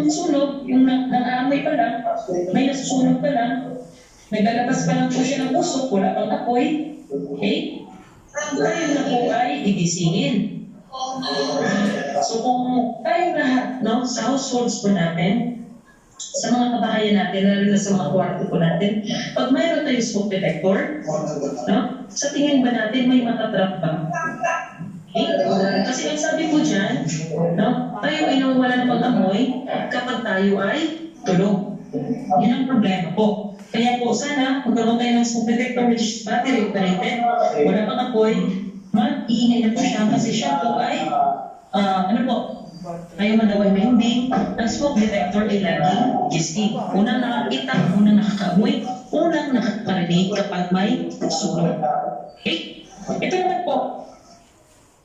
sunog, yung nang-aamoy pa lang, may nasusunog pa lang, naglalabas pa lang po siya ng usok, wala pang apoy. Okay? Tayo na po ay gigisingin. So kung tayo lahat, no, sa households po natin, sa mga kabahayan natin, lalo na sa mga kwarto po natin, pag mayroon tayong smoke detector, no, sa tingin ba natin may matatrap ba? Okay? Kasi ang sabi po dyan, no, tayo ay nawawala ng pag-amoy kapag tayo ay tulog. Yun ang problema po. Kaya po sana, magkaroon tayo ng smoke detector which is battery operated, wala pang apoy, iingay na po siya kasi siya po ay, ayaw madaway mahimbing, ang smoke detector ay laging gising. Unang nakakita, unang nakakaamoy, unang nakakarinig kapag may sunog. Okay? Ito naman po,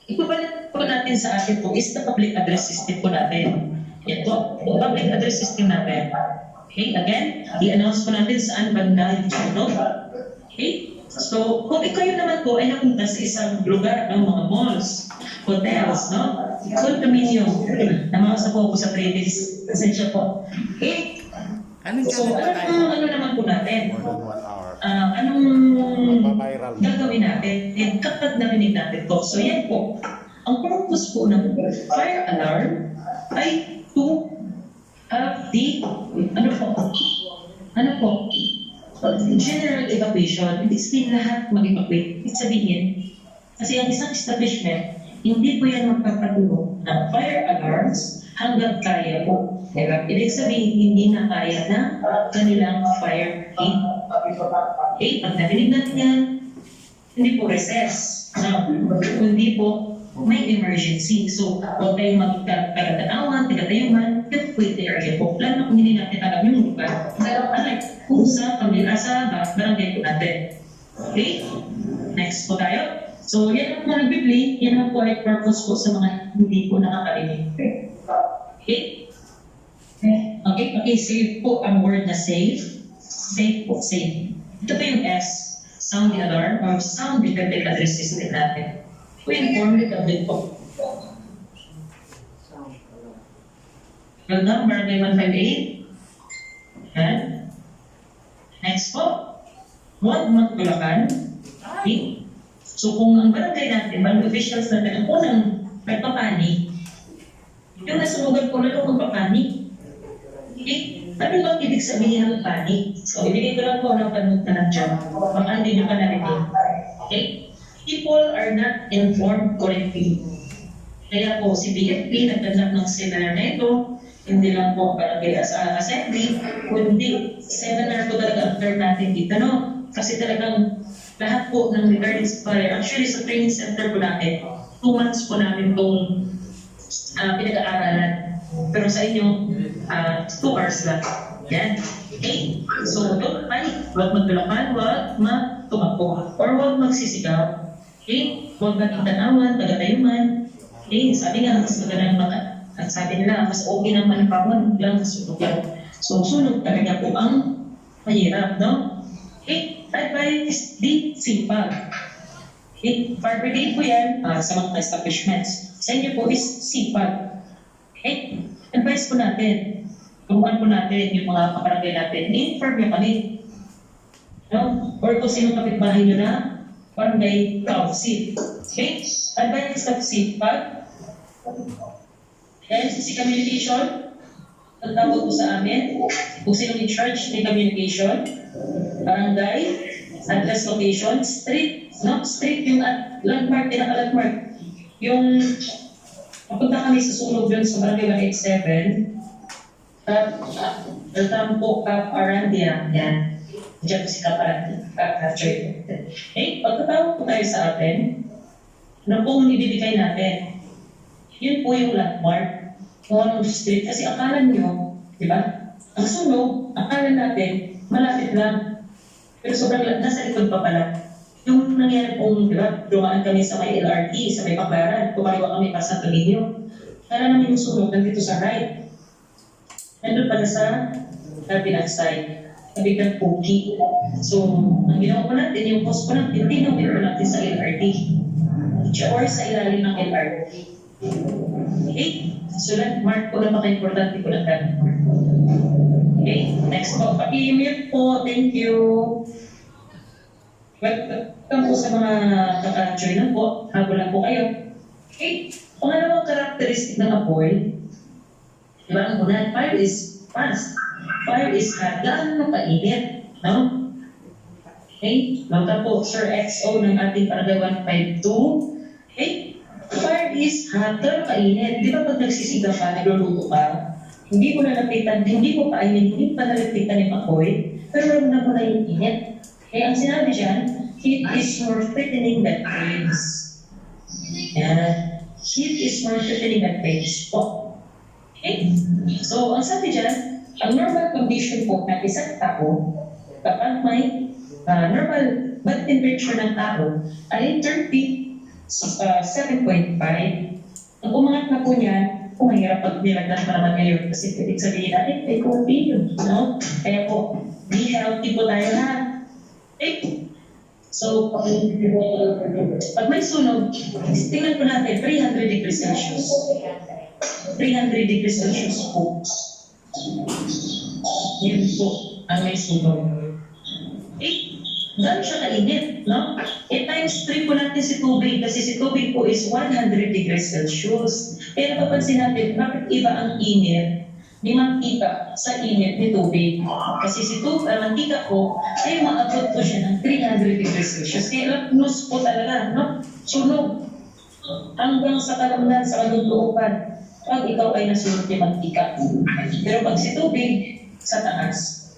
ipapalit po natin sa atin po is the public address system po natin. Yan po, public address system natin. Okay, again, i-announce po natin saan banda yung sunog. Okay? So, kung ikaw naman po ay napunta sa isang lugar, no, mga malls, hotels, no, condominium, namasa po ako sa previous, pasensya po. Okay? So, ano naman po natin? Anong gagawin natin kapag narinig natin po? So, yan po. Ang purpose po ng fire alarm ay to have the, general evacuation. Ibig sabihin lahat mag-evacuate. Ibig sabihin, kasi ang isang establishment, hindi po yan magpapatulong ng fire alarms hanggang kaya po. Diba? Ibig sabihin, hindi na kaya na kanilang fire team. Okay, pag narinig natin yan, hindi po recess. No? Hindi po may emergency. So, huwag tayong magkakatanawan, tigatayuman, evacuate the area po. Lalo kung hindi natin alam yung lugar. Kung sa pamilya, sa barangay po natin. Okay? Next po tayo. So, yan ang mga bibli, yan ang po ay purpose po sa mga hindi po nakakarinig. Okay? Okay, safe po ang word na safe. Safe po, safe. Ito po yung S, sound the alarm, or sound the public address system natin. We-inform the public po. Well done, Barangay 158. And next po, huwag magtulakan. Okay? So kung ang barangay natin, barangay officials natin, ang unang nagpapani, yung nasunugan po na yung magpapani. Okay? Ano bang ibig sabihin ng panic? So, ibigay ko lang po ng panuntanan dyan. Baka hindi nyo pa narinig. Okay? people are not informed correctly. Kaya po si BFP nagtanggap ng seminar na ito, hindi lang po barangay assembly, kundi seminar po talaga ang term natin dito, no? Kasi talagang lahat po ng regarding sa fire, actually sa training center po natin, 2 months po namin itong pinag-aaralan. Pero sa inyo, 2 hours lang. Yan. Okay? So, don't panic. Huwag magtulakan, huwag matumakbo, or huwag magsisigaw. Okay? Huwag maging tanawan, tagatayuman. Okay? Sabi nga, mas magandang mga, at sabi nila, mas okay naman ang pamon lang sa sunog lang. So, sunog talaga po ang mahirap, no? Okay? Advice, di sipag. Okay? Fire brigade po yan sa mga establishments. Sa inyo po is sipag. Okay? Advice po natin. Turuan po natin yung mga kaparangay natin. I-inform nyo kami. No? Or kung sino kapitbahay nyo na, barangay council. Okay? Advice of sipag. NCC communication. Ang tawag po sa amin. Kung sino in charge ng communication. Barangay. Address location. Street. No? Street yung landmark. Pinaka-landmark. Yung papunta kami sa sunog yun sa barangay 187. Tampo Cap Arandia. Yan. Diyan po si Cap Arandia. Okay? Pagkatawag po tayo sa atin, ano pong ibibigay natin? Yun po yung landmark. Kung anong street. Kasi akala nyo, di ba? Ang sunog, akala natin, malapit lang. Pero sobrang nasa likod pa pala. Yung nangyari pong, di ba, dumaan kami sa may LRT, sa may Pagbaran, kumariwa kami para sa Tolinyo. Kala namin yung sunog nandito sa right. Nandun pala sa kabilang side, kabilang Puki. So, ang ginawa po natin, yung post po natin, tinawin po natin sa LRT. Or sa ilalim ng LRT. Okay? So, landmark po na maka-importante po ng landmark. Okay? Next po, paki-mute po. Thank you. Welcome po sa mga kaka-join na po. Habol lang po kayo. Okay? Pangalawang karakteristik ng apoy, diba ang una, fire is fast. Fire is hot. Gaano kainit? No? Okay? Nota po, Sir XO ng ating Barangay 152. Okay? Fire is hot. Gaano kainit? Di ba pag nagsisigaw ka, nagluluto ka, hindi mo nalapitan, hindi mo pa, hindi pa nalapitan yung apoy, pero ramdam mo na yung init. Kaya ang sinabi dyan, heat is more threatening than flames. Yan. Heat is more threatening than flames po. Okay? So, ang sabi dyan, ang normal condition po ng isang tao, kapag may normal body temperature ng tao ay 37.5. Ang umangat na po niyan, kung mahirap pag nilagdan pa naman ngayon kasi pwede sabihin natin, may coffee yun, no? Kaya po, be healthy po tayo na. Okay? So, pag may sunog, tingnan po natin, 300 degrees Celsius. 300 degrees Celsius po. Yun po ang may sunog. Okay? Gano'n siya kainit, no? Times 3 po natin si tubig kasi si tubig po is 100 degrees Celsius. Kaya napapansin natin, bakit iba ang init ni mantika sa init ni tubig? Kasi si mantika po ay maabot po siya ng 300 degrees Celsius. Kaya nus po talaga, no? Sunog. Hanggang sa kalamnan, sa kaluluopan. Pag ikaw ay nasunog ni mantika. Pero pag si tubig, sa taas.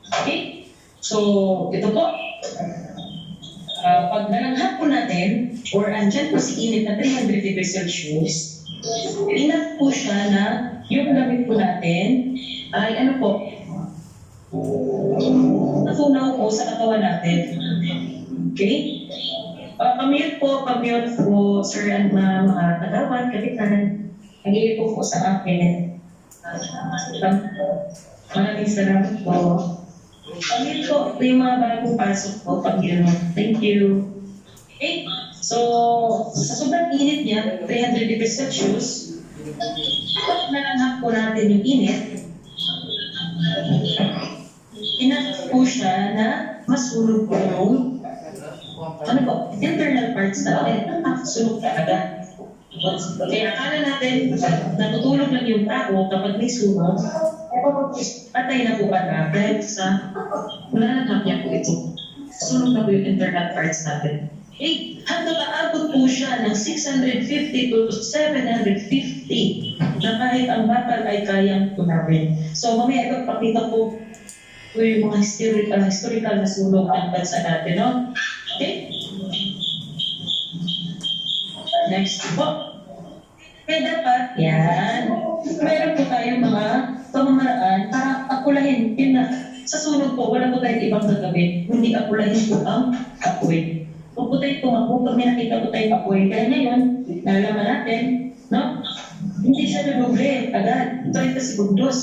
Okay? So, ito po. Pag nalanghap po natin, or andyan po si init na 300 degrees Celsius, enough po siya na yung gamit po natin ay ano po, natunaw po sa katawan natin. Okay? Pamute po, sir, and mga tagawan, kapitan. Nag-iwi po sa akin. Maraming salamat po. Pamute po, ito yung mga bagong pasok po. Thank you. Okay? So, sa sobrang init niya, 300 degrees Celsius, pag nalanghap po natin yung init, enough po siya na masunog po yung internal parts natin. Sunog ka agad. Kaya akala natin, natutulog lang yung tao kapag may sunog, patay na po ba dahil sa nalanghap niya po ito. Sunog na po yung internal parts natin. Hanggang aabot po siya ng 650 to 750 na kahit ang bakal ay kayang tumawin. So mamaya ipapakita po yung mga historical na sulok ng bansa natin, no? Okay? Next po. Kaya dapat, yan, meron po tayong mga pamamaraan para akulahin. Yun na, sa sunod po, wala po tayong ibang gagawin. Hindi akulahin po ang apoy. Kung po tayo tumakbo, pag may nakita po tayong apoy, kaya ngayon, nalalaman natin, no? Hindi siya nadoble agad. Ito ay pasigugdos.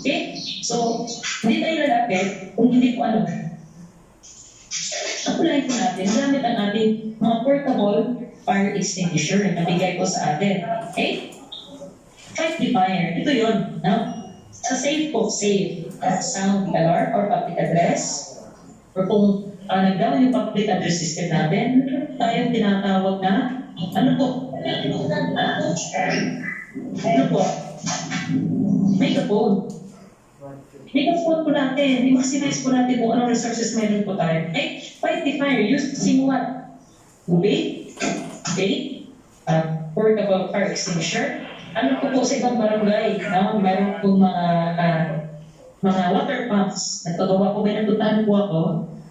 Okay? So, hindi tayo lalapit kung hindi po ano. Akulahin po natin gamit ang ating mga portable fire extinguisher na nabigay ko sa atin. Okay? Fight the fire. Ito yun. No? Sa safe po, safe. Sound alarm or public address. Or kung nag-down yung public address system natin, tayong tinatawag na, ano po? Ano po? Megaphone. Megaphone po natin. I-maximize po natin kung anong resources meron po tayo. Okay? Fight the fire. Using what? Tubig? Okay? Portable fire extinguisher. Ano po sa ibang barangay? No? Meron po mga water pumps. Nagpagawa po, may natutaan po ako.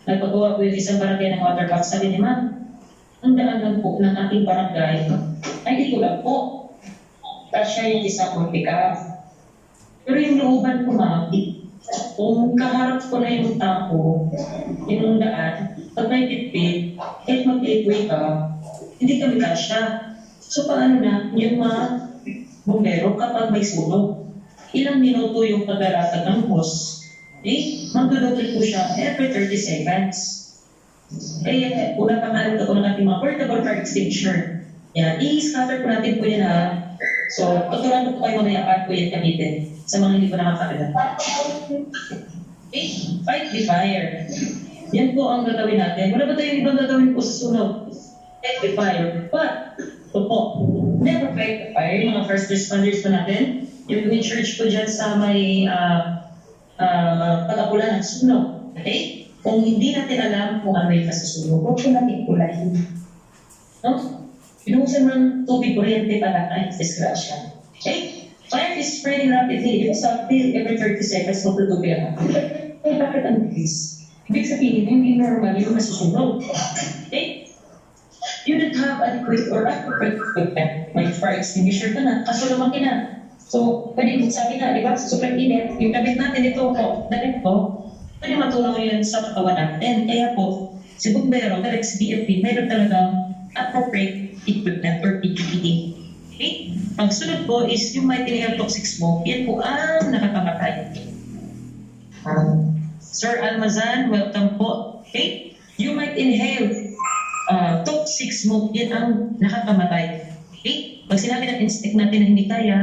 Nagpagawa po yung isang barangay ng water pumps. Sabi ni ma'am, ang daan po ng ating barangay ay ito lang po. Kasya yung isang pick-up. Pero yung looban po ma'am, kung kaharap ko na yung tapo, yung daan, pag may pitpit, kahit mag-gateway ka, hindi kami kasya. So paano na yung mga bumbero kapag may sunog? Ilang minuto yung pagdaratag ng hose? Magduduplit po siya every 30 seconds. Una pa nga ito ng ating mga portable fire extinguisher. Yan, i-scatter po natin po yan ha. So, tuturuan po kayo mamaya paano po yan gamitin sa mga hindi po nakakaalam. Fight the fire. Yan po ang gagawin natin. Wala ba tayong ibang gagawin po sa sunog? Fight the fire. But, ito po, never fight the fire. Yung mga first responders po natin, yung in-church po dyan sa may pag-akula ng sunog. Okay? Kung hindi natin alam kung ano yung kasusunog, huwag po natin kulahin. No? Pinuhusan mo ng tubig kuryente para kahit disgrasya. Okay? Fire is spreading rapidly. If it's uphill every 30 seconds, magtutubi ang bakit ang bilis? Ibig sabihin, hindi normal yung masusunog. Okay? You don't have adequate or appropriate equipment. May fire extinguisher ka na, kaso lumaki na. So, pwede kong sabi na, di ba, sa super init, yung damit natin ito po, damit po, pwede matulong yun sa katawan natin. Kaya po, si Bumbero, direct si BFP, mayroon talagang appropriate equipment or PPE. Okay? Ang sunod po is yung may tinihal toxic smoke, yan po ang nakakamatay. Sir Almazan, welcome po. Okay? You might inhale toxic smoke, yan ang nakakamatay. Okay? Pag sinabi ng instinct natin na hindi kaya,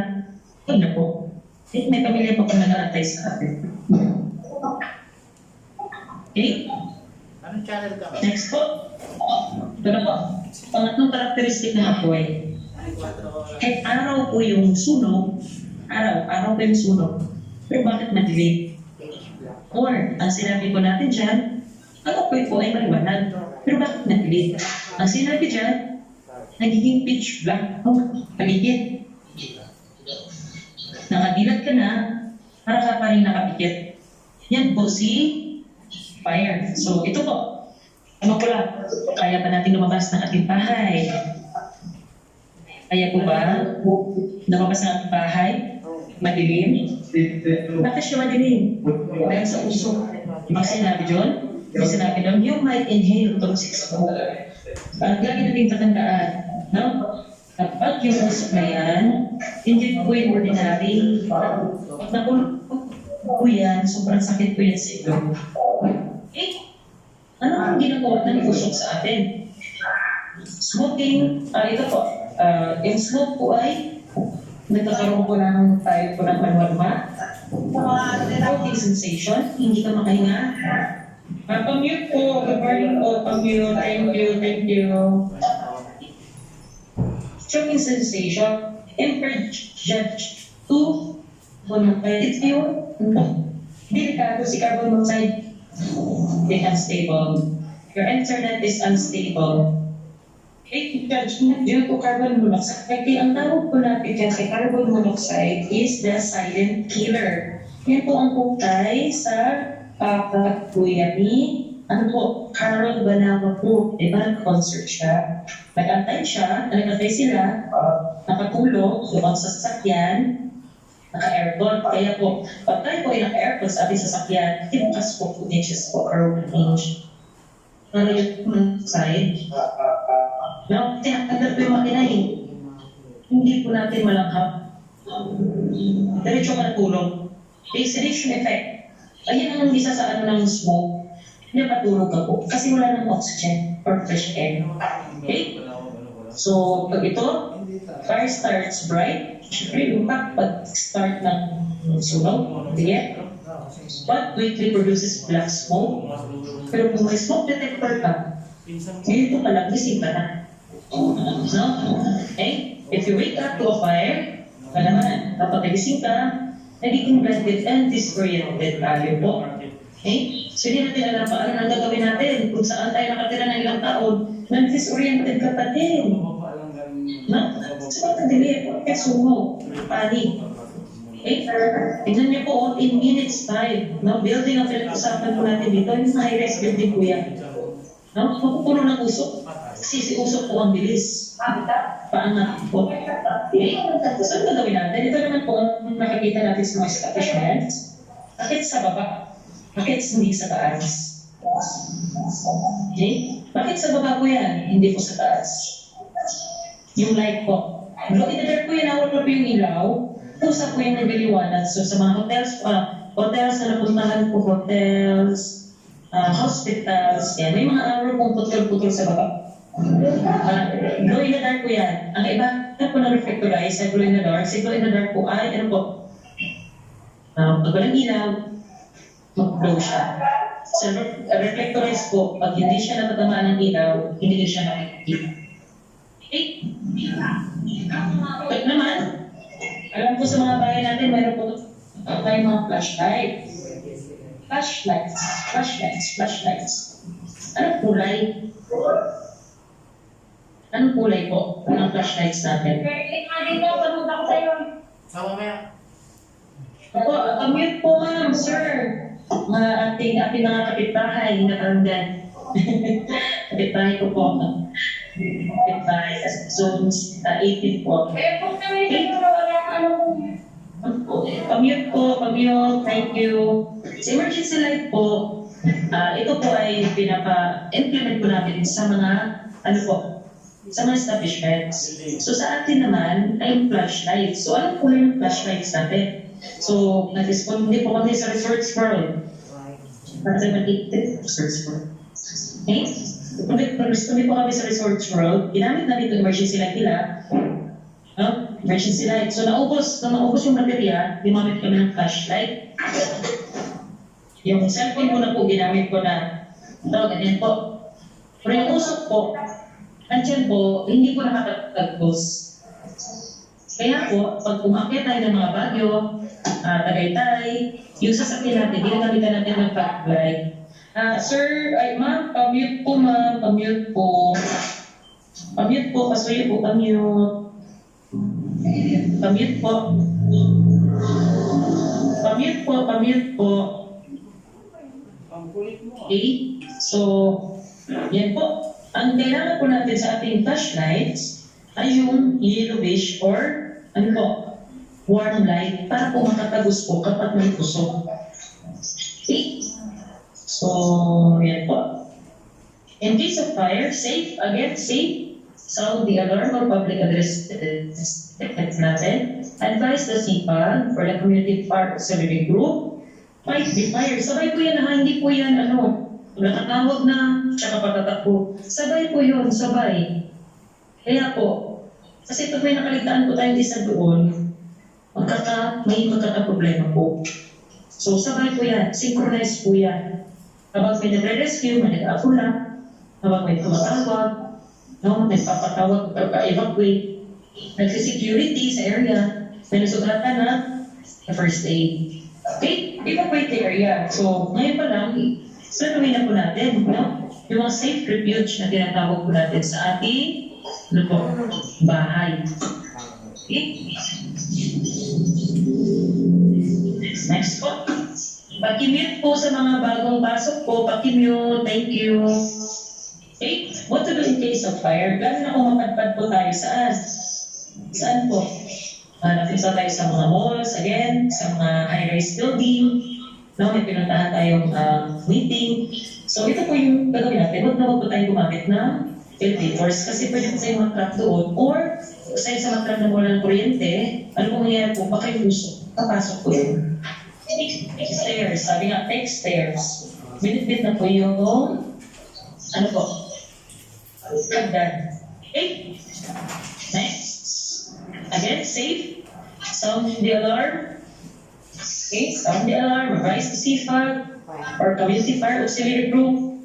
yun na po. Okay? May pamilya pa po nag-aantay sa atin. Okay? Anong channel ka? Next po. Ito na po. Pangatlong karakteristik ng apoy. Kahit araw po yung sunog, araw po yung sunog. Pero bakit madilim? Or, ang sinabi po natin dyan, ang apoy po ay maliwanag. Pero bakit madilim? Ang sinabi dyan, nagiging pitch black. Paligid. Nakadilat ka na, para ka pa rin nakapikit. Yan po si fire. So, ito po. Ano po lang? Kaya ba natin lumabas ng ating bahay? Kaya po ba lumabas ng ating bahay? Madilim? Bakit siya madilim? Dahil sa uso. Ibang sinabi doon? Yung sinabi doon, you might inhale toxic smoke. Lagi natin tatandaan. No? Kapag yung usok na yan, hindi po yung ordinary. Pag nakulog po yan, sobrang sakit po yan sa ilo. Okay? Ano ang ginagawa ng usok sa atin? Smoking, ito po, yung smoke po ay nagkakaroon po ng tayo po ng manualma. Smoking sensation, hindi ka makahinga. Pamute po, good morning po, pamute, thank you. Choking sensation, impaired judge to monoxide. Ito yung delikado si carbon monoxide. They unstable. your internet is unstable. Okay, due to carbon monoxide. Kaya ang tawag po natin dyan kay carbon monoxide is the silent killer. Yan po ang putay sa kuya ni Carol Banawa po. Diba, nag-concert siya. Nag-antay siya, nag-antay sila, nakatulog, doon sa sasakyan, naka-aircon. Kaya po, pag tayo po ay naka-aircon sa ating sasakyan, tinukas po inches po, or 1 inch. Pero yung side, no, tinatanggal po yung makina eh. Hindi po natin malanghap. Diretso ka natulog. Exhalation effect. Ayan ang isa sa ano ng smoke. Hindi patulog ka po. Kasi wala ng oxygen or fresh air. Okay? So, pag ito, fire starts bright. Siyempre, impact pag-start ng sunog. Sige? But quickly produces black smoke. Pero kung may smoke detector ka, dito pa lang, gising ka na. No? Okay? If you wake up to a fire, naman, kapag nagising ka, nagiging blinded and disoriented tayo po. Okay? So, hindi natin alam pa ano ang gagawin natin. Kung saan tayo nakatira ng ilang taon, disoriented ka pa din. No? So, matadili. Kaya sumo. Panic. Okay? Tignan niyo po, in minutes time, no? Building ang pinag-usapan po natin dito, yung high-rise building po yan. No? Mapupuno ng usok. Kasi si usok po ang bilis. Paangat po. Okay? So, ang gagawin natin? Ito naman po ang nakikita natin sa mga establishments. Bakit sa baba? Bakit hindi sa taas? Okay? Bakit sa baba po yan? Hindi po sa taas. Yung light po. Glow in the dark po yan, awal po yung ilaw. Pusa po yung nagliliwanag. So sa mga hotels na napuntahan po, hotels, hospitals, yan. May mga araw pong putol-putol sa baba. Glow in the dark po yan. Ang iba po na reflectorize sa glow in the dark. Sa glow in the dark po ay, ano po? Pag walang ilaw, mag-glow siya. Sa reflectorize po, pag hindi siya natatamaan ng ilaw, hindi siya nakikita. Okay? Pag naman, alam po sa mga bahay natin, mayroon po tayong mga flashlight. Flashlights. Anong kulay? Anong kulay po ng flashlights natin? Sama mo yan. Ako, mute po ma'am, sir. Mga ating mga kapitbahay na barangay. Kapitbahay ko po. Kapitbahay sa zones 18 po. Pamute po, thank you. Sa emergency light po, ito po ay pinapa-implement po natin sa mga, sa mga establishments. So sa atin naman ay flashlights. So anong kulay ng flashlights natin? So, nag-responde po kami sa Resorts World. Para sa mag-itit, Resorts World. Okay? Nag-responde po kami sa Resorts World. Ginamit namin itong emergency light nila. No? Emergency light. So, nung naubos yung baterya, ginamit kami ng flashlight. Yung cellphone ko na po, ginamit ko na. Ito, ganyan po. Pero yung usok po, andyan po, hindi po nakakatagpos. Kaya po, pag umakyat tayo ng mga bagyo, Tagaytay, yung sasakyan natin, ginagamitan natin ng backlight. Sir, ay ma'am, pamute po ma'am, pamute po. Pamute po, pasuyo po, pamute. Pamute po. Pamute po. Okay, so, yan po. Ang kailangan po natin sa ating flashlights ay yung yellowish or warm light para po makatagos po kapag may kusok. Okay? So, yan po. In case of fire, safe, sound the alarm or public address natin. Advise the CPAG for the community fire auxiliary group. Fight the fire. Sabay po yan hindi po yan nakatawag na, tsaka patatakbo. Sabay po yun, sabay. Kaya po, kasi pag may nakaligtaan po tayong isa doon, may magkakaproblema po. So, sabay po yan. Synchronize po yan. Kapag may nagre-rescue, may nag-aapula. Kapag may tumatawag, nagpapatawag, evacuate. Nag-security sa area. May nasugatan na first aid. Okay? Evacuate the area. So, ngayon pa lang, saluhin na po natin. yung mga safe refuge na tinatawag po natin sa ating ano po, bahay. Okay? Next po. Pakimute po sa mga bagong pasok po. Pakimute. Thank you. Okay? What to do in case of fire? Gano'n na kung mapadpad po tayo saan? Saan po? Nakita tayo sa mga malls, again, sa mga high-rise building. No, may pinuntahan tayong meeting. So ito po yung gagawin natin. Huwag na huwag po tayo gumamit ng elevators kasi pwede po tayo mag-trap doon. Or, sa mag-trap na walang kuryente, ano po mangyayari po? Pakiluso. Papasok po yun. Take stairs. Sabi nga, take stairs. Binitbit na po yung, ano po? Hagdan. Okay? Next. Again, safe. Sound the alarm. Okay, sound the alarm. Rise to CFAG or community fire auxiliary group.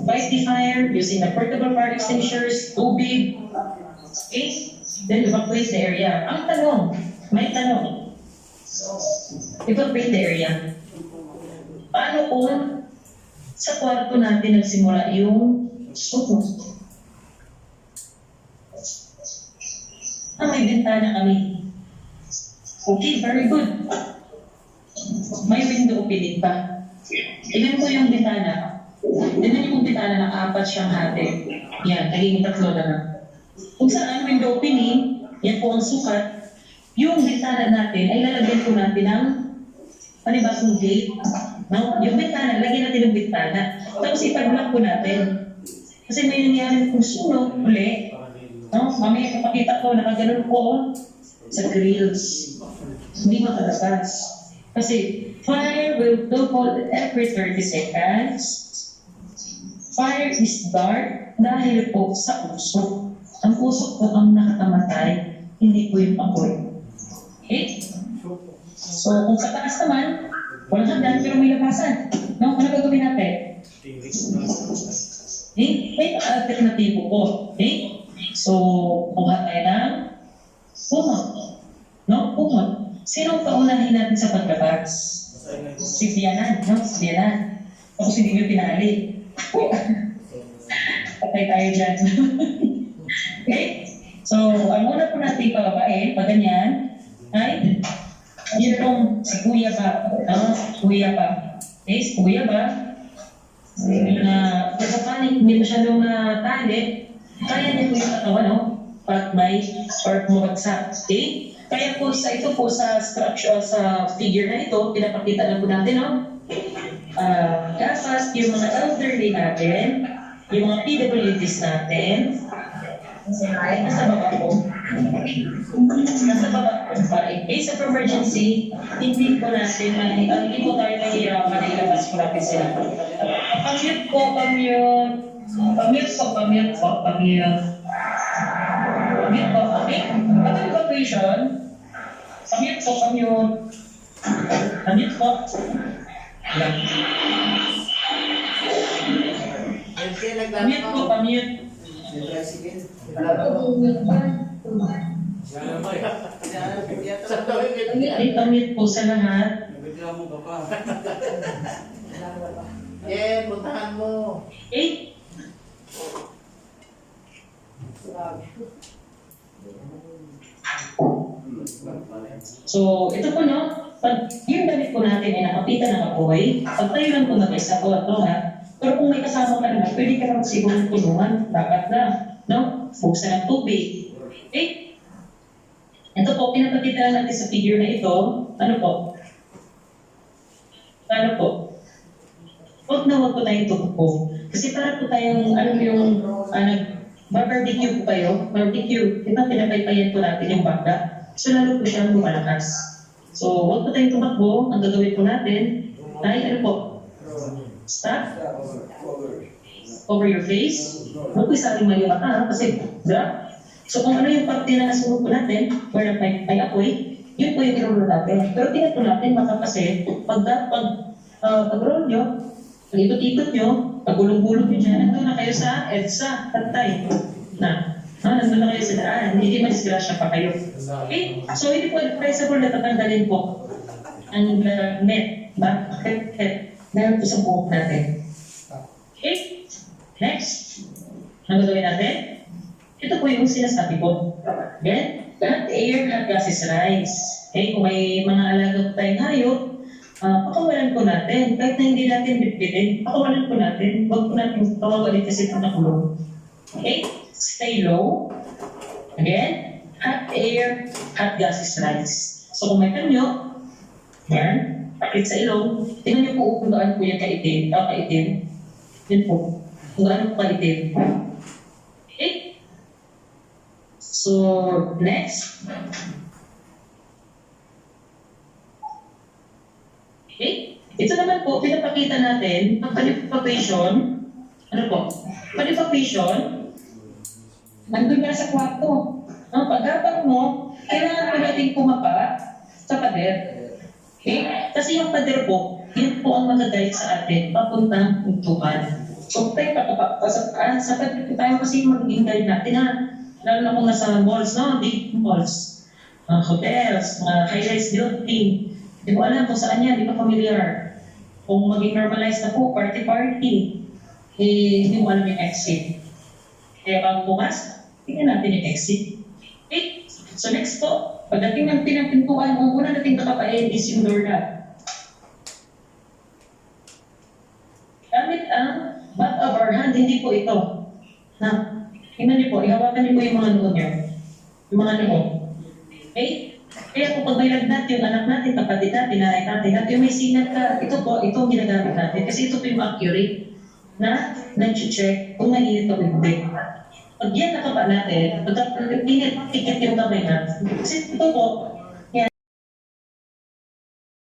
Fight the fire using the portable fire extinguishers, tubig. Okay, then evacuate the area. Ang tanong, may tanong. Evacuate the area. Paano kung sa kwarto natin nagsimula yung sunog? May bintana kami. Okay, very good. May window opening pa. Tignan ko yung bintana. Tignan yung bintana na 4 siyang hati. Yan, naging 3 na lang. Kung saan window opening, yan po ang sukat. Yung bintana natin ay lalagyan po natin ng panibagong gate. No? Yung bintana, lagyan natin ng bintana. Tapos ipag-lock po natin. Kasi may nangyari kung sunog, uli. No? Mamaya kapakita ko, nakaganon po sa grills. Hindi makalabas. Kasi fire will double every 30 seconds. Fire is dark dahil po sa usok. Ang usok po ang nakakamatay, hindi po yung apoy. Okay? So kung sa taas naman, walang hagdan pero may labasan. No? Ano gagawin natin? Okay? May alternatibo po. Okay? So, kuha tayo ng pumot. No? Pumot. Sinong paunahin natin sa paglabas? Si Bianan. No? Si Bianan. Tapos hindi nyo pinali. Patay tayo dyan. Okay? So, ang una po natin pababain, pag ganyan, ay yun pong si Kuya ba? Kuya ba? Okay? Si Kuya ba? Nagpapanik, hindi masyadong tali. Kaya niya po yung katawan, no? Pag may or bumagsak. Okay? Kaya po ito po sa structure, sa figure na ito, pinapakita na po natin, no? Dapat yung mga elderly natin, yung mga PWDs natin, ay nasa baba po. Nasa baba po. Para in case of emergency, hindi po natin, hindi po tayo nahihirapan na ilabas po natin sila. Pamute po, pamute. Pamute po, pamute po, pamute. Pamute po, okay? At evacuation, pamute po, pamute. Pamute po. Lang. Pamute po, pamute. Ay, pamute po sa lahat. Yeah, puntahan mo. Okay? So, ito po no, pag yung damit po natin ay nakapitan ng apoy, pag tayo lang po mag-isa po ito ha, pero kung may kasama ka naman, pwede ka naman sigurong tulungan, dapat na, no? Buksan ng tubig. Okay? Ito po, pinapakita lang natin sa figure na ito, ano po? Ano po? Huwag na huwag po tayong tuko. Kasi para po tayong, alam yung, barbecue po kayo, barbecue, di ba pinapaypayan po natin yung bangka? So lalo po siyang lumalakas. So huwag po tayong tumakbo, ang gagawin po natin ay ano po? Stop. Cover your face. Huwag po isaling may mata ha, kasi drop. So kung ano yung parte na nasunog po natin, where may apoy, yun po yung inulo natin. Pero tingnan po natin, baka kasi pag-roll nyo, pag-ikot-ikot nyo, pag-gulong-gulong nyo dyan, nandun na kayo sa EDSA, tatay. Nandun na kayo sa daan, hindi madisgrasya pa kayo. Okay? So hindi po advisable na tatanggalin po ang net, bakit? Meron po sa buhok natin. Okay? Next, ang gagawin natin? Ito po yung sinasabi ko. Again, hot air, hot gases rise. Okay, kung may mga alaga po tayong hayop, pakawalan po natin. Kahit na hindi natin bitbitin, pakawalan po natin. Huwag po natin kawawalit kasi ito nakulong. Okay, stay low. Again, hot air, hot gases rise. So kung may kanyo, yan, pakit sa ilong, tingnan niyo po kung gaano po yung kaitim. Yun po, kung gaano po kaitim. Okay? So, next. Okay? Ito naman po, pinapakita natin, ang palipapation, ano po? Palipapation, nandun ka sa kwarto. Ang paghapang mo, kailangan mo natin pumapa sa pader. Okay? Kasi yung pader po, yun po ang mag-guide sa atin, papuntang pintuan. So, tayo papapasapaan, sa pader po tayo kasi magiging guide natin ha. Lalo na kung nasa malls, no? Big malls, mga hotels, mga high-rise building. Hindi ko alam kung saan yan, hindi pa familiar. Kung maging normalized na po, party-party, eh, hindi mo alam yung exit. Kaya bago bukas, tingnan natin yung exit. Okay? So next po, pagdating ng pinagpintuan, ang una natin kakapain is yung doorknob. Gamit ang back of our hand, hindi po ito. Na, tingnan niyo po, ihawakan niyo po yung mga noo niyo. Yung mga noo. Okay? Kaya kung pag may lagnat yung anak natin, kapatid natin, nanay natin, at yung may sinat ka, ito po, ito ang ginagamit natin. Kasi ito po yung accurate na nag-check kung mainit o hindi. Pag yan nakapa natin, pagka tikit yung kamay natin. Kasi ito po,